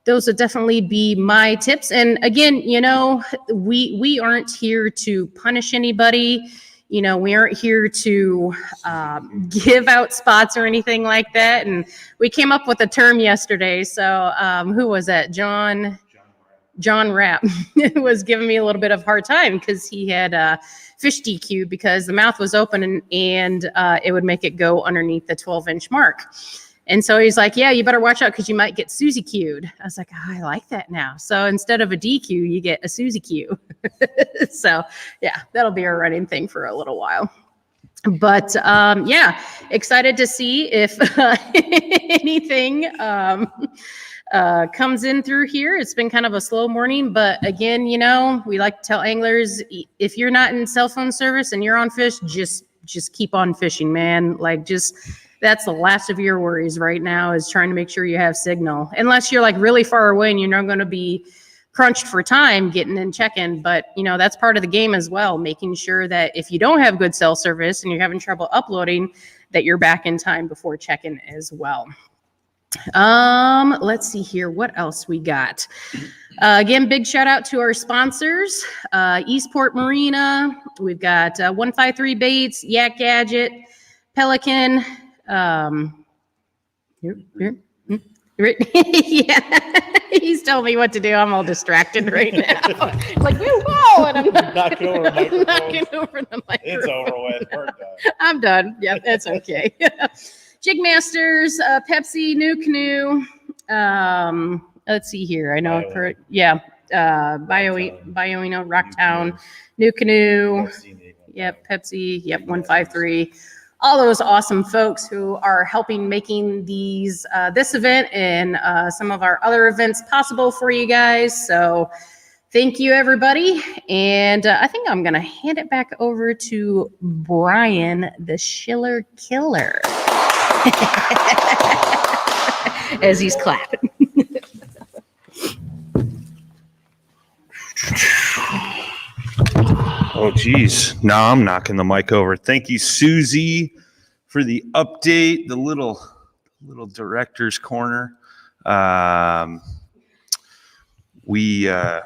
those would definitely be my tips. And again, we aren't here to punish anybody. We aren't here to give out spots or anything like that. And we came up with a term yesterday. So who was that? John Rapp was giving me a little bit of hard time because he had fish DQ because the mouth was open and it would make it go underneath the 12-inch mark. And so he's like, yeah, you better watch out because you might get Susie Q'd. I was like, I like that now. So instead of a DQ, you get a Susie Q. So that'll be our running thing for a little while. But excited to see if anything comes in through here. It's been kind of a slow morning, but again, we like to tell anglers, if you're not in cell phone service and you're on fish, just keep on fishing, man. that's the last of your worries right now, is trying to make sure you have signal. Unless you're like really far away and you're not going to be crunched for time getting in check-in. But, you know, that's part of the game as well, making sure that if you don't have good cell service and you're having trouble uploading, that you're back in time before check-in as well. Let's see here. What else we got? Again, big shout out to our sponsors, East Port Marina. We've got 153 Baits, Yak Gadget, Pelican. Yeah, he's telling me what to do. I'm all distracted right now. Like, whoa, and I'm knocking over the microphone. It's over with. We're done. I'm done. Yeah, that's okay. Jigmasters, Pepsi, New Canoe. Let's see here. I know, Bioino, Rocktown, New Canoe. Yep, Pepsi. Yep, 153. All those awesome folks who are helping making these this event and some of our other events possible for you guys. So thank you, everybody. And I think I'm going to hand it back over to Brian, the Schiller Killer, as he's clapping. Oh, geez. Now I'm knocking the mic over. Thank you, Susie, for the update, the little director's corner. We got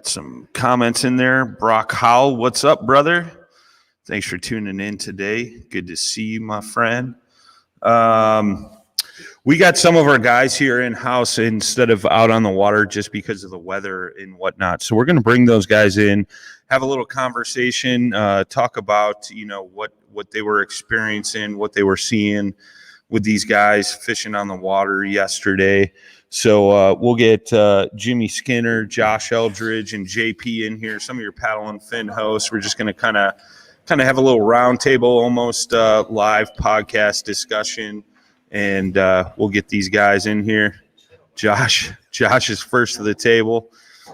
some comments in there. Brock Howell, what's up, brother? Thanks for tuning in today. Good to see you, my friend. We got some of our guys here in-house instead of out on the water just because of the weather and whatnot. So we're going to bring those guys in, have a little conversation, talk about, you know, what they were experiencing, what they were seeing with these guys fishing on the water yesterday. So we'll get Jimmy Skinner, Josh Eldridge, and JP in here, some of your paddle and fin hosts. We're just going to kind of have a little roundtable, almost live podcast discussion. And we'll get these guys in here. Josh is first to the table.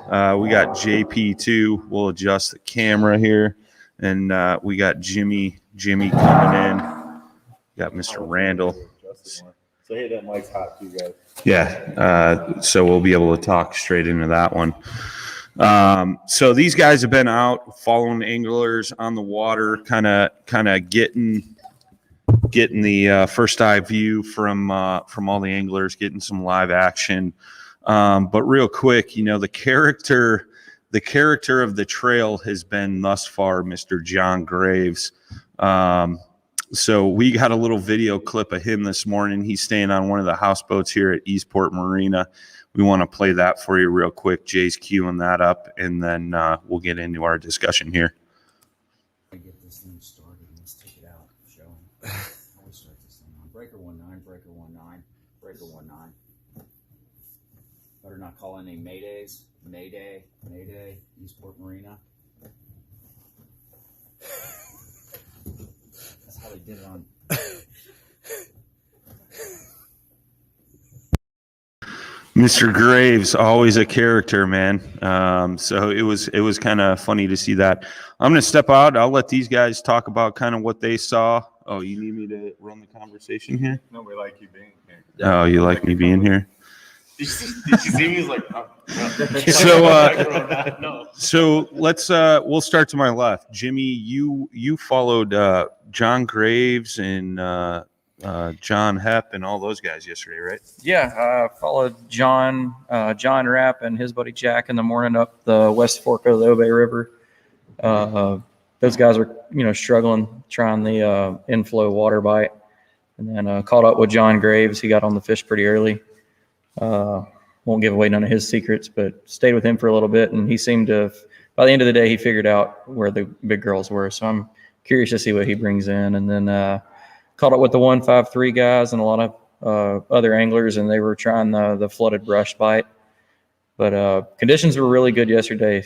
We got JP too. We'll adjust the camera here. And we got Jimmy coming in. Got Mr. Randall. So hey, that mic's hot too, guys. Yeah. So we'll be able to talk straight into that one. So these guys have been out following anglers on the water, kind of getting the first eye view from all the anglers, getting some live action. But real quick, you know, the character of the trail has been thus far Mr. John Graves. So we got a little video clip of him this morning. He's staying on one of the houseboats here at East Port Marina. We want to play that for you real quick. Jay's queuing that up, and then we'll get into our discussion here. Get this thing started. Let's take it out. Show him. Always start this thing on breaker 19, breaker 19, breaker 19. Better not call any maydays. Mayday, mayday, Eastport Marina. That's how they did it on. Mr. Graves, always a character, man. So it was kind of funny to see that. I'm going to step out. I'll let these guys talk about kind of what they saw. Oh, you need me to run the conversation here? No, we like you being here. Oh, you like me being here? Did you see me? He's like, oh, no. So let's we'll start to my left. Jimmy, you followed John Graves and John Hepp and all those guys yesterday, right? Yeah, followed John Rapp and his buddy Jack in the morning up the West Fork of the Obey River. Those guys were, struggling trying the inflow water bite, and then caught up with John Graves. He got on the fish pretty early. Won't give away none of his secrets, but stayed with him for a little bit, and he seemed to, by the end of the day, he figured out where the big girls were. So I'm curious to see what he brings in, and then caught up with the 153 guys and a lot of other anglers, and they were trying the flooded brush bite. But conditions were really good yesterday.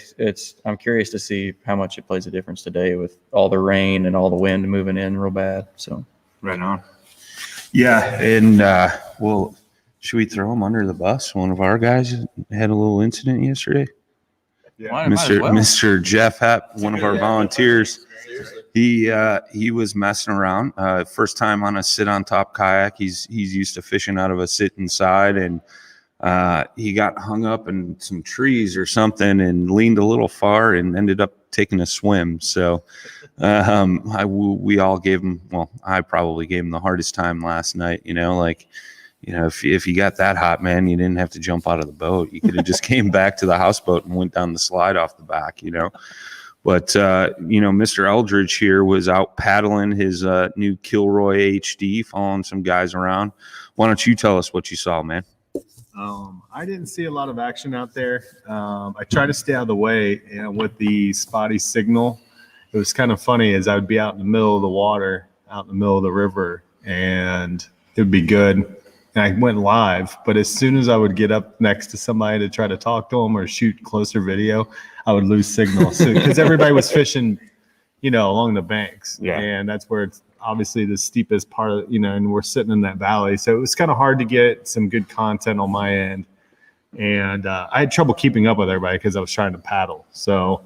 I'm curious to see how much it plays a difference today with all the rain and all the wind moving in real bad. So right on. Yeah, and should we throw him under the bus? One of our guys had a little incident yesterday. Mr. Jeff Hepp, one of our volunteers. He was messing around. First time on a sit on top kayak. He's used to fishing out of a sit inside, and he got hung up in some trees or something and leaned a little far and ended up taking a swim. So we all gave him, well, I probably gave him the hardest time last night. If you got that hot, man, you didn't have to jump out of the boat. You could have just came back to the houseboat and went down the slide off the back, But, Mr. Eldridge here was out paddling his new Kilroy HD, following some guys around. Why don't you tell us what you saw, man? I didn't see a lot of action out there. I tried to stay out of the way, and with the spotty signal, it was kind of funny as I would be out in the middle of the water, out in the middle of the river, and it would be good. And I went live, but as soon as I would get up next to somebody to try to talk to them or shoot closer video, I would lose signal. So because everybody was fishing, along the banks, and that's where it's obviously the steepest part of, and we're sitting in that valley. So it was kind of hard to get some good content on my end. And I had trouble keeping up with everybody because I was trying to paddle. So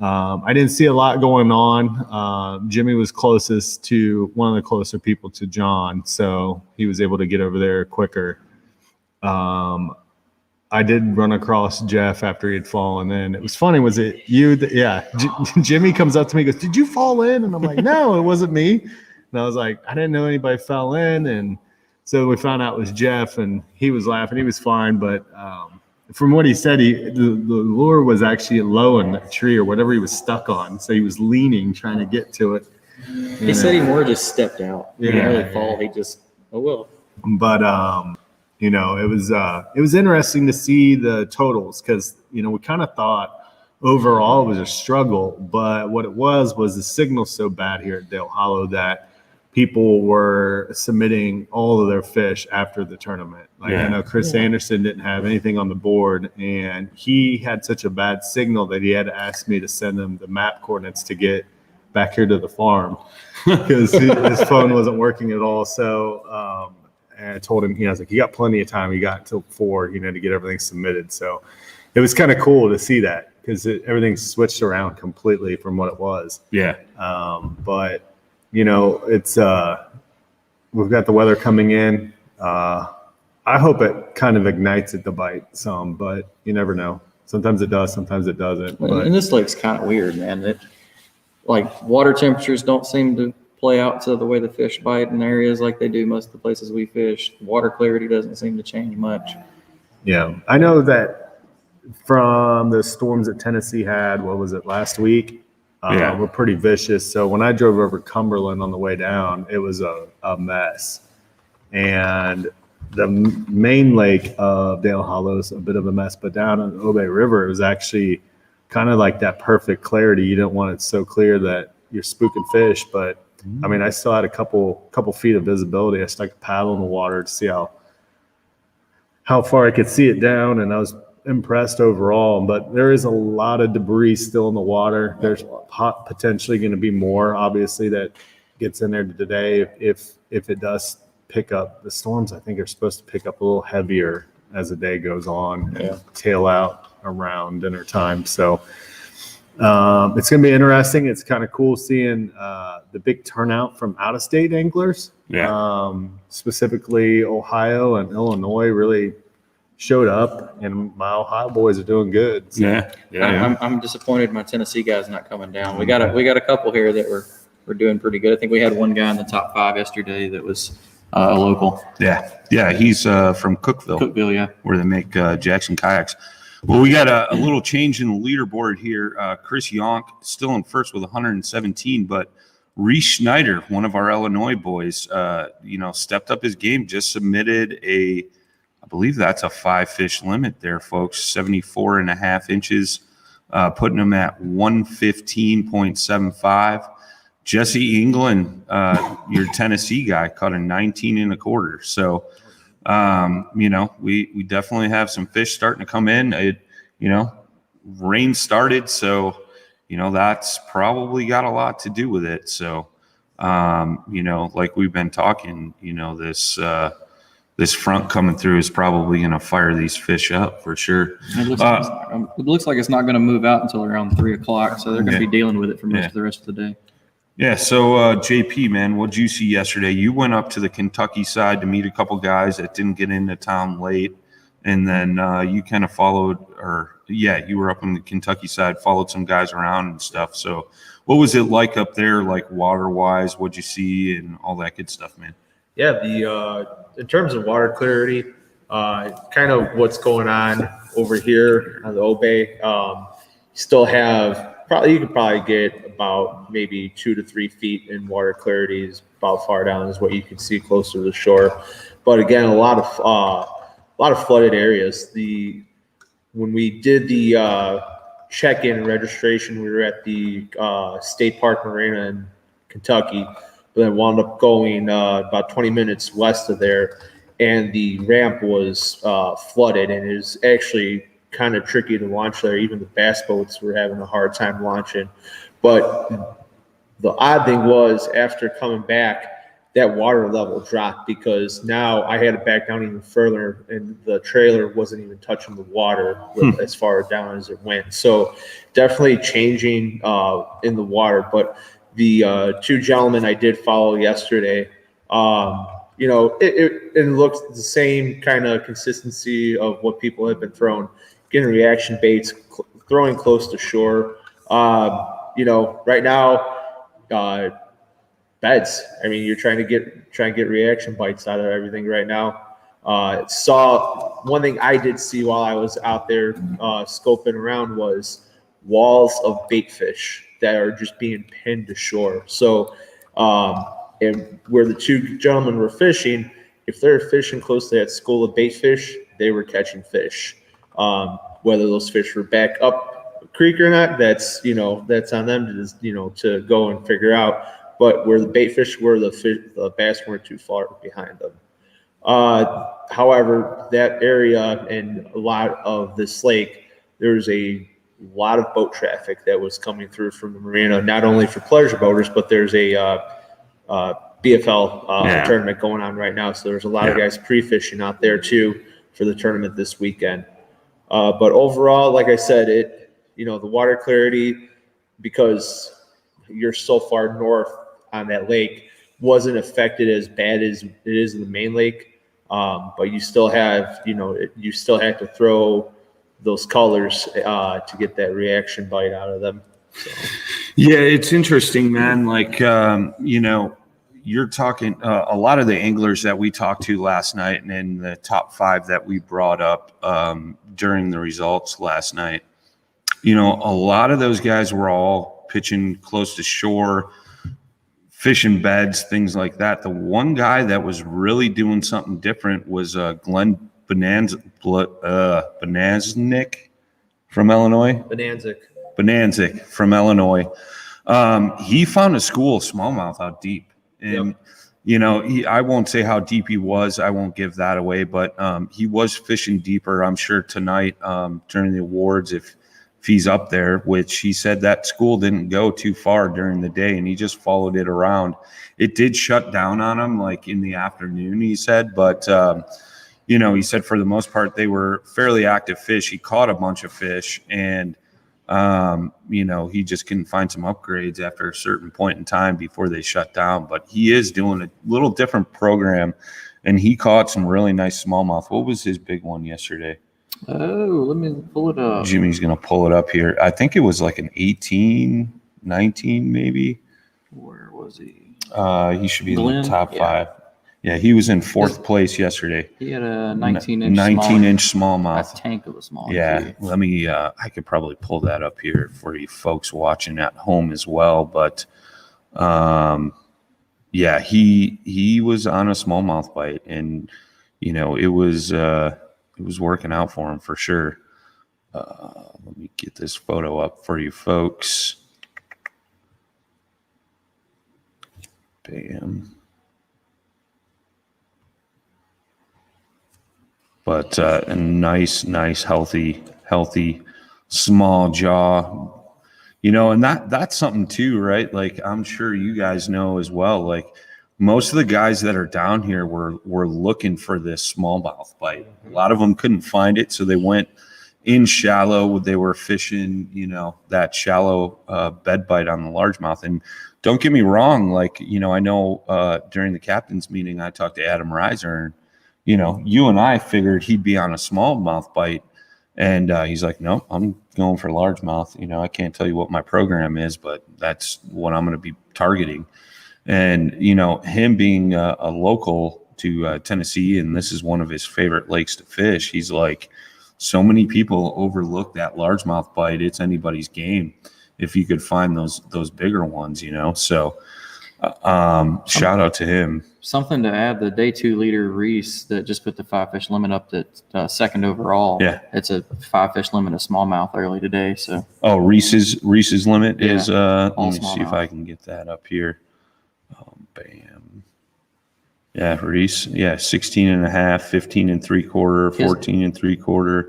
I didn't see a lot going on. Jimmy was closest to one of the closer people to John, so he was able to get over there quicker. I did run across Jeff after he had fallen in. It was funny. Was it you? Jimmy comes up to me and goes, "Did you fall in?" And I'm like, "No, it wasn't me." And I was like, "I didn't know anybody fell in." And so we found out it was Jeff, and he was laughing. He was fine, but from what he said, the lure was actually low in the tree or whatever he was stuck on. So he was leaning, trying to get to it. He said he more just stepped out. He didn't really fall. He just, But it was interesting to see the totals because we kind of thought overall it was a struggle, but what it was the signal so bad here at Dale Hollow that people were submitting all of their fish after the tournament. I know Chris Anderson didn't have anything on the board, and he had such a bad signal that he had to ask me to send him the map coordinates to get back here to the farm because his phone wasn't working at all. So and I told him, I was like, you got plenty of time. You got until 4, to get everything submitted. So it was kind of cool to see that because everything switched around completely from what it was. Yeah. But it's we've got the weather coming in. I hope it kind of ignites at the bite some, but you never know. Sometimes it does, sometimes it doesn't. And this lake's kind of weird, man. Water temperatures don't seem to play out to the way the fish bite in areas like they do most of the places we fish. Water clarity doesn't seem to change much. Yeah, I know that from the storms that Tennessee had, what was it, last week? Were pretty vicious. So when I drove over Cumberland on the way down, it was a mess. And the main lake of Dale Hollow is a bit of a mess, but down on the Obey River, it was actually kind of like that perfect clarity. You don't want it so clear that you're spooking fish, but I mean, I still had a couple feet of visibility. I stuck a paddle in the water to see how far I could see it down, and I was impressed overall. But there is a lot of debris still in the water. There's potentially going to be more, obviously, that gets in there today if it does pick up. The storms, I think, are supposed to pick up a little heavier as the day goes on and tail out around dinner time. So it's going to be interesting. It's kind of cool seeing the big turnout from out-of-state anglers. Specifically, Ohio and Illinois really showed up, and my Ohio boys are doing good. So. I'm disappointed my Tennessee guy's not coming down. We got a couple here that were doing pretty good. I think we had one guy in the top 5 yesterday that was a local. Yeah, he's from Cookeville, where they make Jackson kayaks. Well, we got a little change in the leaderboard here. Chris Yonk still in first with 117, but Reese Schneider, one of our Illinois boys, stepped up his game, just submitted I believe that's a 5-fish limit there, folks, 74.5 inches, putting him at 115.75. Jesse England, your Tennessee guy, caught a 19.25. So, we definitely have some fish starting to come in. Rain started, so that's probably got a lot to do with it. So, like we've been talking, this front coming through is probably going to fire these fish up for sure. It looks like it's not going to move out until around 3 o'clock, so they're going to be dealing with it for most of the rest of the day. Yeah. So JP, man, what did you see yesterday? You went up to the Kentucky side to meet a couple guys that didn't get into town late, and then you kind of followed, you were up on the Kentucky side, followed some guys around and stuff. So what was it like up there, like water-wise? What'd you see and all that good stuff, man? Yeah, in terms of water clarity, kind of what's going on over here on the Obey, still have you could probably get about maybe 2 to 3 feet in water clarity is about far down is what you can see closer to the shore. But again, a lot of flooded areas. When we did the check-in and registration, we were at the State Park Marina in Kentucky, but then wound up going about 20 minutes west of there, and the ramp was flooded, and it was actually kind of tricky to launch there. Even the bass boats were having a hard time launching. But the odd thing was, after coming back, that water level dropped because now I had to back down even further, and the trailer wasn't even touching the water as far down as it went. So definitely changing in the water. But the 2 gentlemen I did follow yesterday, it looks the same kind of consistency of what people have been throwing, getting reaction baits, throwing close to shore. Right now, beds. I mean, you're trying to get reaction bites out of everything right now. Saw one thing I did see while I was out there scoping around was walls of bait fish that are just being pinned to shore. So, and where the 2 gentlemen were fishing, if they're fishing close to that school of bait fish, they were catching fish. Whether those fish were back up a creek or not, that's on them to go and figure out. But where the bait fish were, the bass weren't too far behind them. However, that area and a lot of this lake, there's a lot of boat traffic that was coming through from the marina, not only for pleasure boaters, but there's a BFL tournament going on right now. So there's a lot of guys pre-fishing out there too for the tournament this weekend. But overall, like I said, the water clarity, because you're so far north on that lake, wasn't affected as bad as it is in the main lake. But you still have, you still have to throw those colors to get that reaction bite out of them. So. Yeah, it's interesting, man. Like, you're talking a lot of the anglers that we talked to last night and in the top 5 that we brought up during the results last night, a lot of those guys were all pitching close to shore, fishing beds, things like that. The one guy that was really doing something different was Glenn Bonanzik from Illinois. Bonanzik from Illinois. He found a school of smallmouth out deep. And, I won't say how deep he was. I won't give that away. But he was fishing deeper, I'm sure, tonight during the awards if he's up there, which he said that school didn't go too far during the day, and he just followed it around. It did shut down on him, like in the afternoon, he said. But, he said for the most part they were fairly active fish. He caught a bunch of fish, and he just couldn't find some upgrades after a certain point in time before they shut down. But he is doing a little different program, and he caught some really nice smallmouth. What was his big one yesterday? Oh, let me pull it up. Jimmy's going to pull it up here. I think it was like an 18, 19 maybe. Where was he? He should be in the top 5. Yeah, he was in 4th place yesterday. He had a 19-inch 19-inch smallmouth. A tank of a smallmouth. Yeah, let me. I could probably pull that up here for you folks watching at home as well. But, he was on a smallmouth bite, and it was working out for him for sure. Let me get this photo up for you folks. Bam. But a nice, healthy, small jaw, and that's something too, right? Like, I'm sure you guys know as well, like most of the guys that are down here were looking for this smallmouth bite. A lot of them couldn't find it, so they went in shallow. They were fishing, that shallow bed bite on the largemouth. And don't get me wrong, like, I know during the captain's meeting, I talked to Adam Reiser, and, you and I figured he'd be on a smallmouth bite. And he's like, no, I'm going for largemouth. I can't tell you what my program is, but that's what I'm going to be targeting. And, him being a local to Tennessee, and this is one of his favorite lakes to fish, he's like, so many people overlook that largemouth bite. It's anybody's game if you could find those bigger ones, So shout out to him. Something to add, the day 2 leader, Reese, that just put the 5-fish limit up to second overall. Yeah. It's a 5-fish limit of smallmouth early today. So. Oh, Reese's limit is, let me smallmouth. see if I can get that up here. Bam. Yeah, Reese. Yeah, 16 and a half, 15 and 3/4, 14 and 3/4.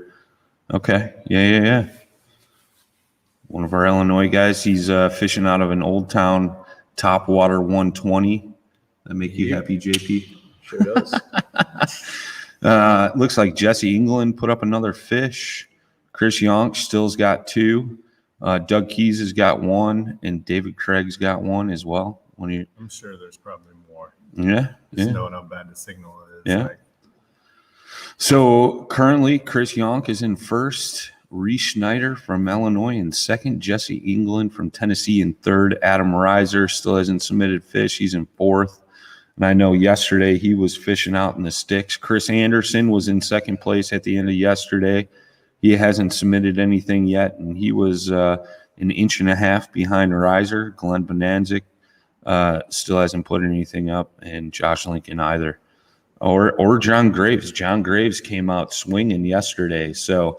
Okay. Yeah. One of our Illinois guys, he's fishing out of an Old Town top water 120. That make you happy, JP? Sure does. Looks like Jesse England put up another fish. Chris Yonk still's got 2. Doug Keys has got 1, and David Craig's got 1 as well. I'm sure there's probably more. Yeah. Just knowing how bad the signal is. Yeah. So currently, Chris Yonk is in first. Reese Schneider from Illinois in second. Jesse England from Tennessee in third. Adam Reiser still hasn't submitted fish. He's in fourth. And I know yesterday he was fishing out in the sticks. Chris Anderson was in second place at the end of yesterday. He hasn't submitted anything yet, and he was an inch and a half behind Reiser. Glenn Bonanzik still hasn't put anything up, and Josh Lincoln either. Or John Graves. John Graves came out swinging yesterday. So,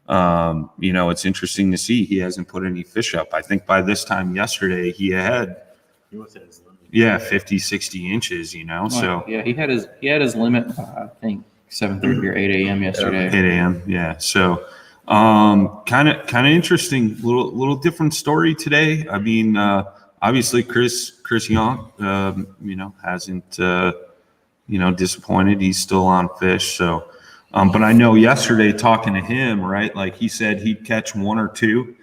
it's interesting to see he hasn't put any fish up. I think by this time yesterday he had, 50, 60 inches, so. Yeah, he had his limit, I think, 7:30 or 8 a.m. yesterday. 8 a.m., yeah. So, kind of interesting, little different story today. I mean, obviously Chris Young, hasn't, disappointed. He's still on fish. So, but I know yesterday talking to him, right, like he said he'd catch 1 or 2,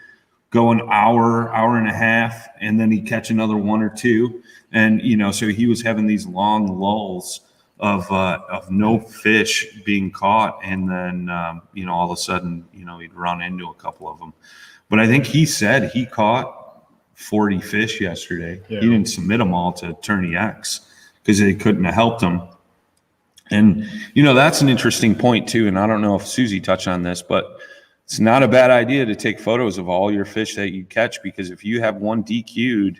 go an hour and a half, and then he'd catch another 1 or 2. And, so he was having these long lulls of no fish being caught. And then, all of a sudden, he'd run into a couple of them. But I think he said he caught 40 fish yesterday. Yeah. He didn't submit them all to Attorney X because they couldn't have helped him. And, that's an interesting point too. And I don't know if Susie touched on this, but it's not a bad idea to take photos of all your fish that you catch, because if you have one DQ'd,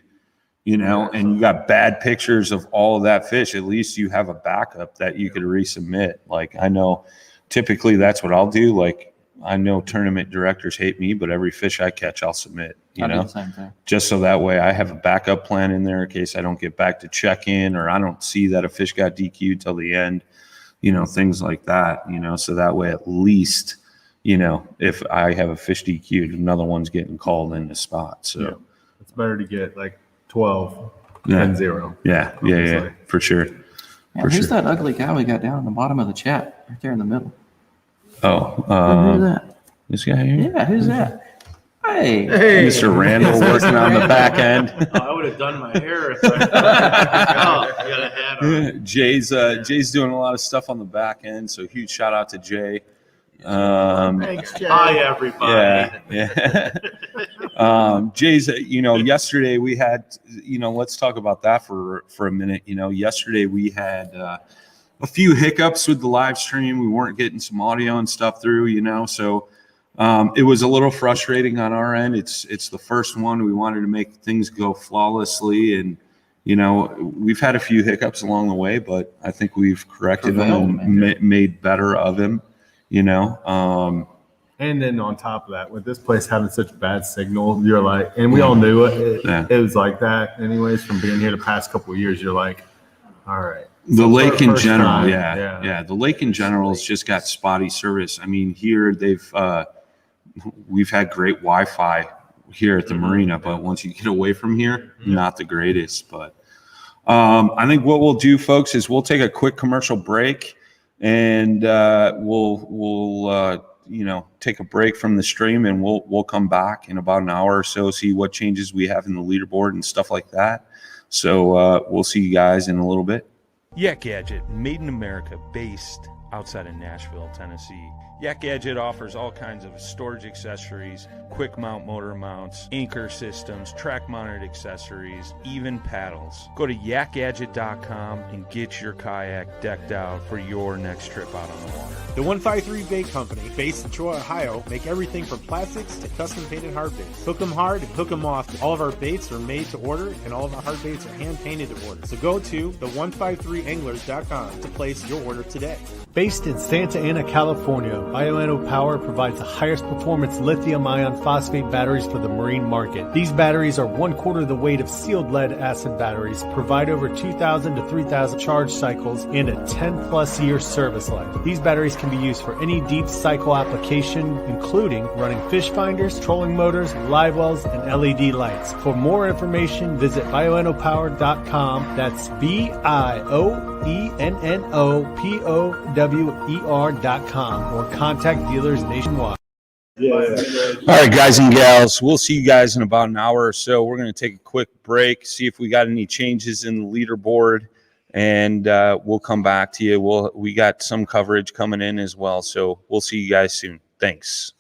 and you got bad pictures of all of that fish, at least you have a backup that you could resubmit. Like, I know typically that's what I'll do. Like, I know tournament directors hate me, but every fish I catch, I'll submit, I do the same thing. Just so that way I have a backup plan in there in case I don't get back to check in, or I don't see that a fish got DQ'd till the end, things like that, so that way at least, if I have a fish DQ'd, another one's getting called in the spot. So yeah. It's better to get like 12 yeah. than 0. Yeah, for sure. Man, who's that ugly guy we got down in the bottom of the chat, right there in the middle? Oh, who's that? This guy here? Yeah, who's that? Hey, Mr. Randall working on the back end. I would have done my hair if I got a hat on. Jay's doing a lot of stuff on the back end, so huge shout out to Jay. Thanks, Jay. Hi, everybody. Yeah. Jay's, yesterday we had, let's talk about that for a minute. Yesterday we had a few hiccups with the live stream. We weren't getting some audio and stuff through, so it was a little frustrating on our end. It's the first one. We wanted to make things go flawlessly, and we've had a few hiccups along the way, but I think we've corrected them and made better of them. And then on top of that, with this place having such bad signal, you're like, and we all knew it. It was like that anyways from being here the past couple of years. You're like, all right. The lake in general, the lake in general has just got spotty service. I mean, here we've had great Wi-Fi here at the marina, but once you get away from here, not the greatest. But I think what we'll do, folks, is we'll take a quick commercial break, and we'll take a break from the stream, and we'll come back in about an hour or so, see what changes we have in the leaderboard and stuff like that. So we'll see you guys in a little bit. Yak Gadget, made in America, based outside of Nashville, Tennessee. Yak Gadget offers all kinds of storage accessories, quick mount motor mounts, anchor systems, track mounted accessories, even paddles. Go to yakgadget.com and get your kayak decked out for your next trip out on the water. The 153 Bait Company, based in Troy, Ohio, make everything from plastics to custom painted hard baits. Hook 'em hard and hook 'em off. All of our baits are made to order, and all of our hard baits are hand painted to order. So go to the153anglers.com to place your order today. Based in Santa Ana, California, Bioenno Power provides the highest performance lithium ion phosphate batteries for the marine market. These batteries are 1/4 the weight of sealed lead acid batteries, provide over 2,000 to 3,000 charge cycles, and a 10+ year service life. These batteries can be used for any deep cycle application, including running fish finders, trolling motors, live wells, and LED lights. For more information, visit bioennopower.com. That's BIOENNOPOWER.com, or contact dealers nationwide. All right, guys and gals, we'll see you guys in about an hour or so. We're going to take a quick break, see if we got any changes in the leaderboard, and we'll come back to you. We got some coverage coming in as well, so we'll see you guys soon. Thanks.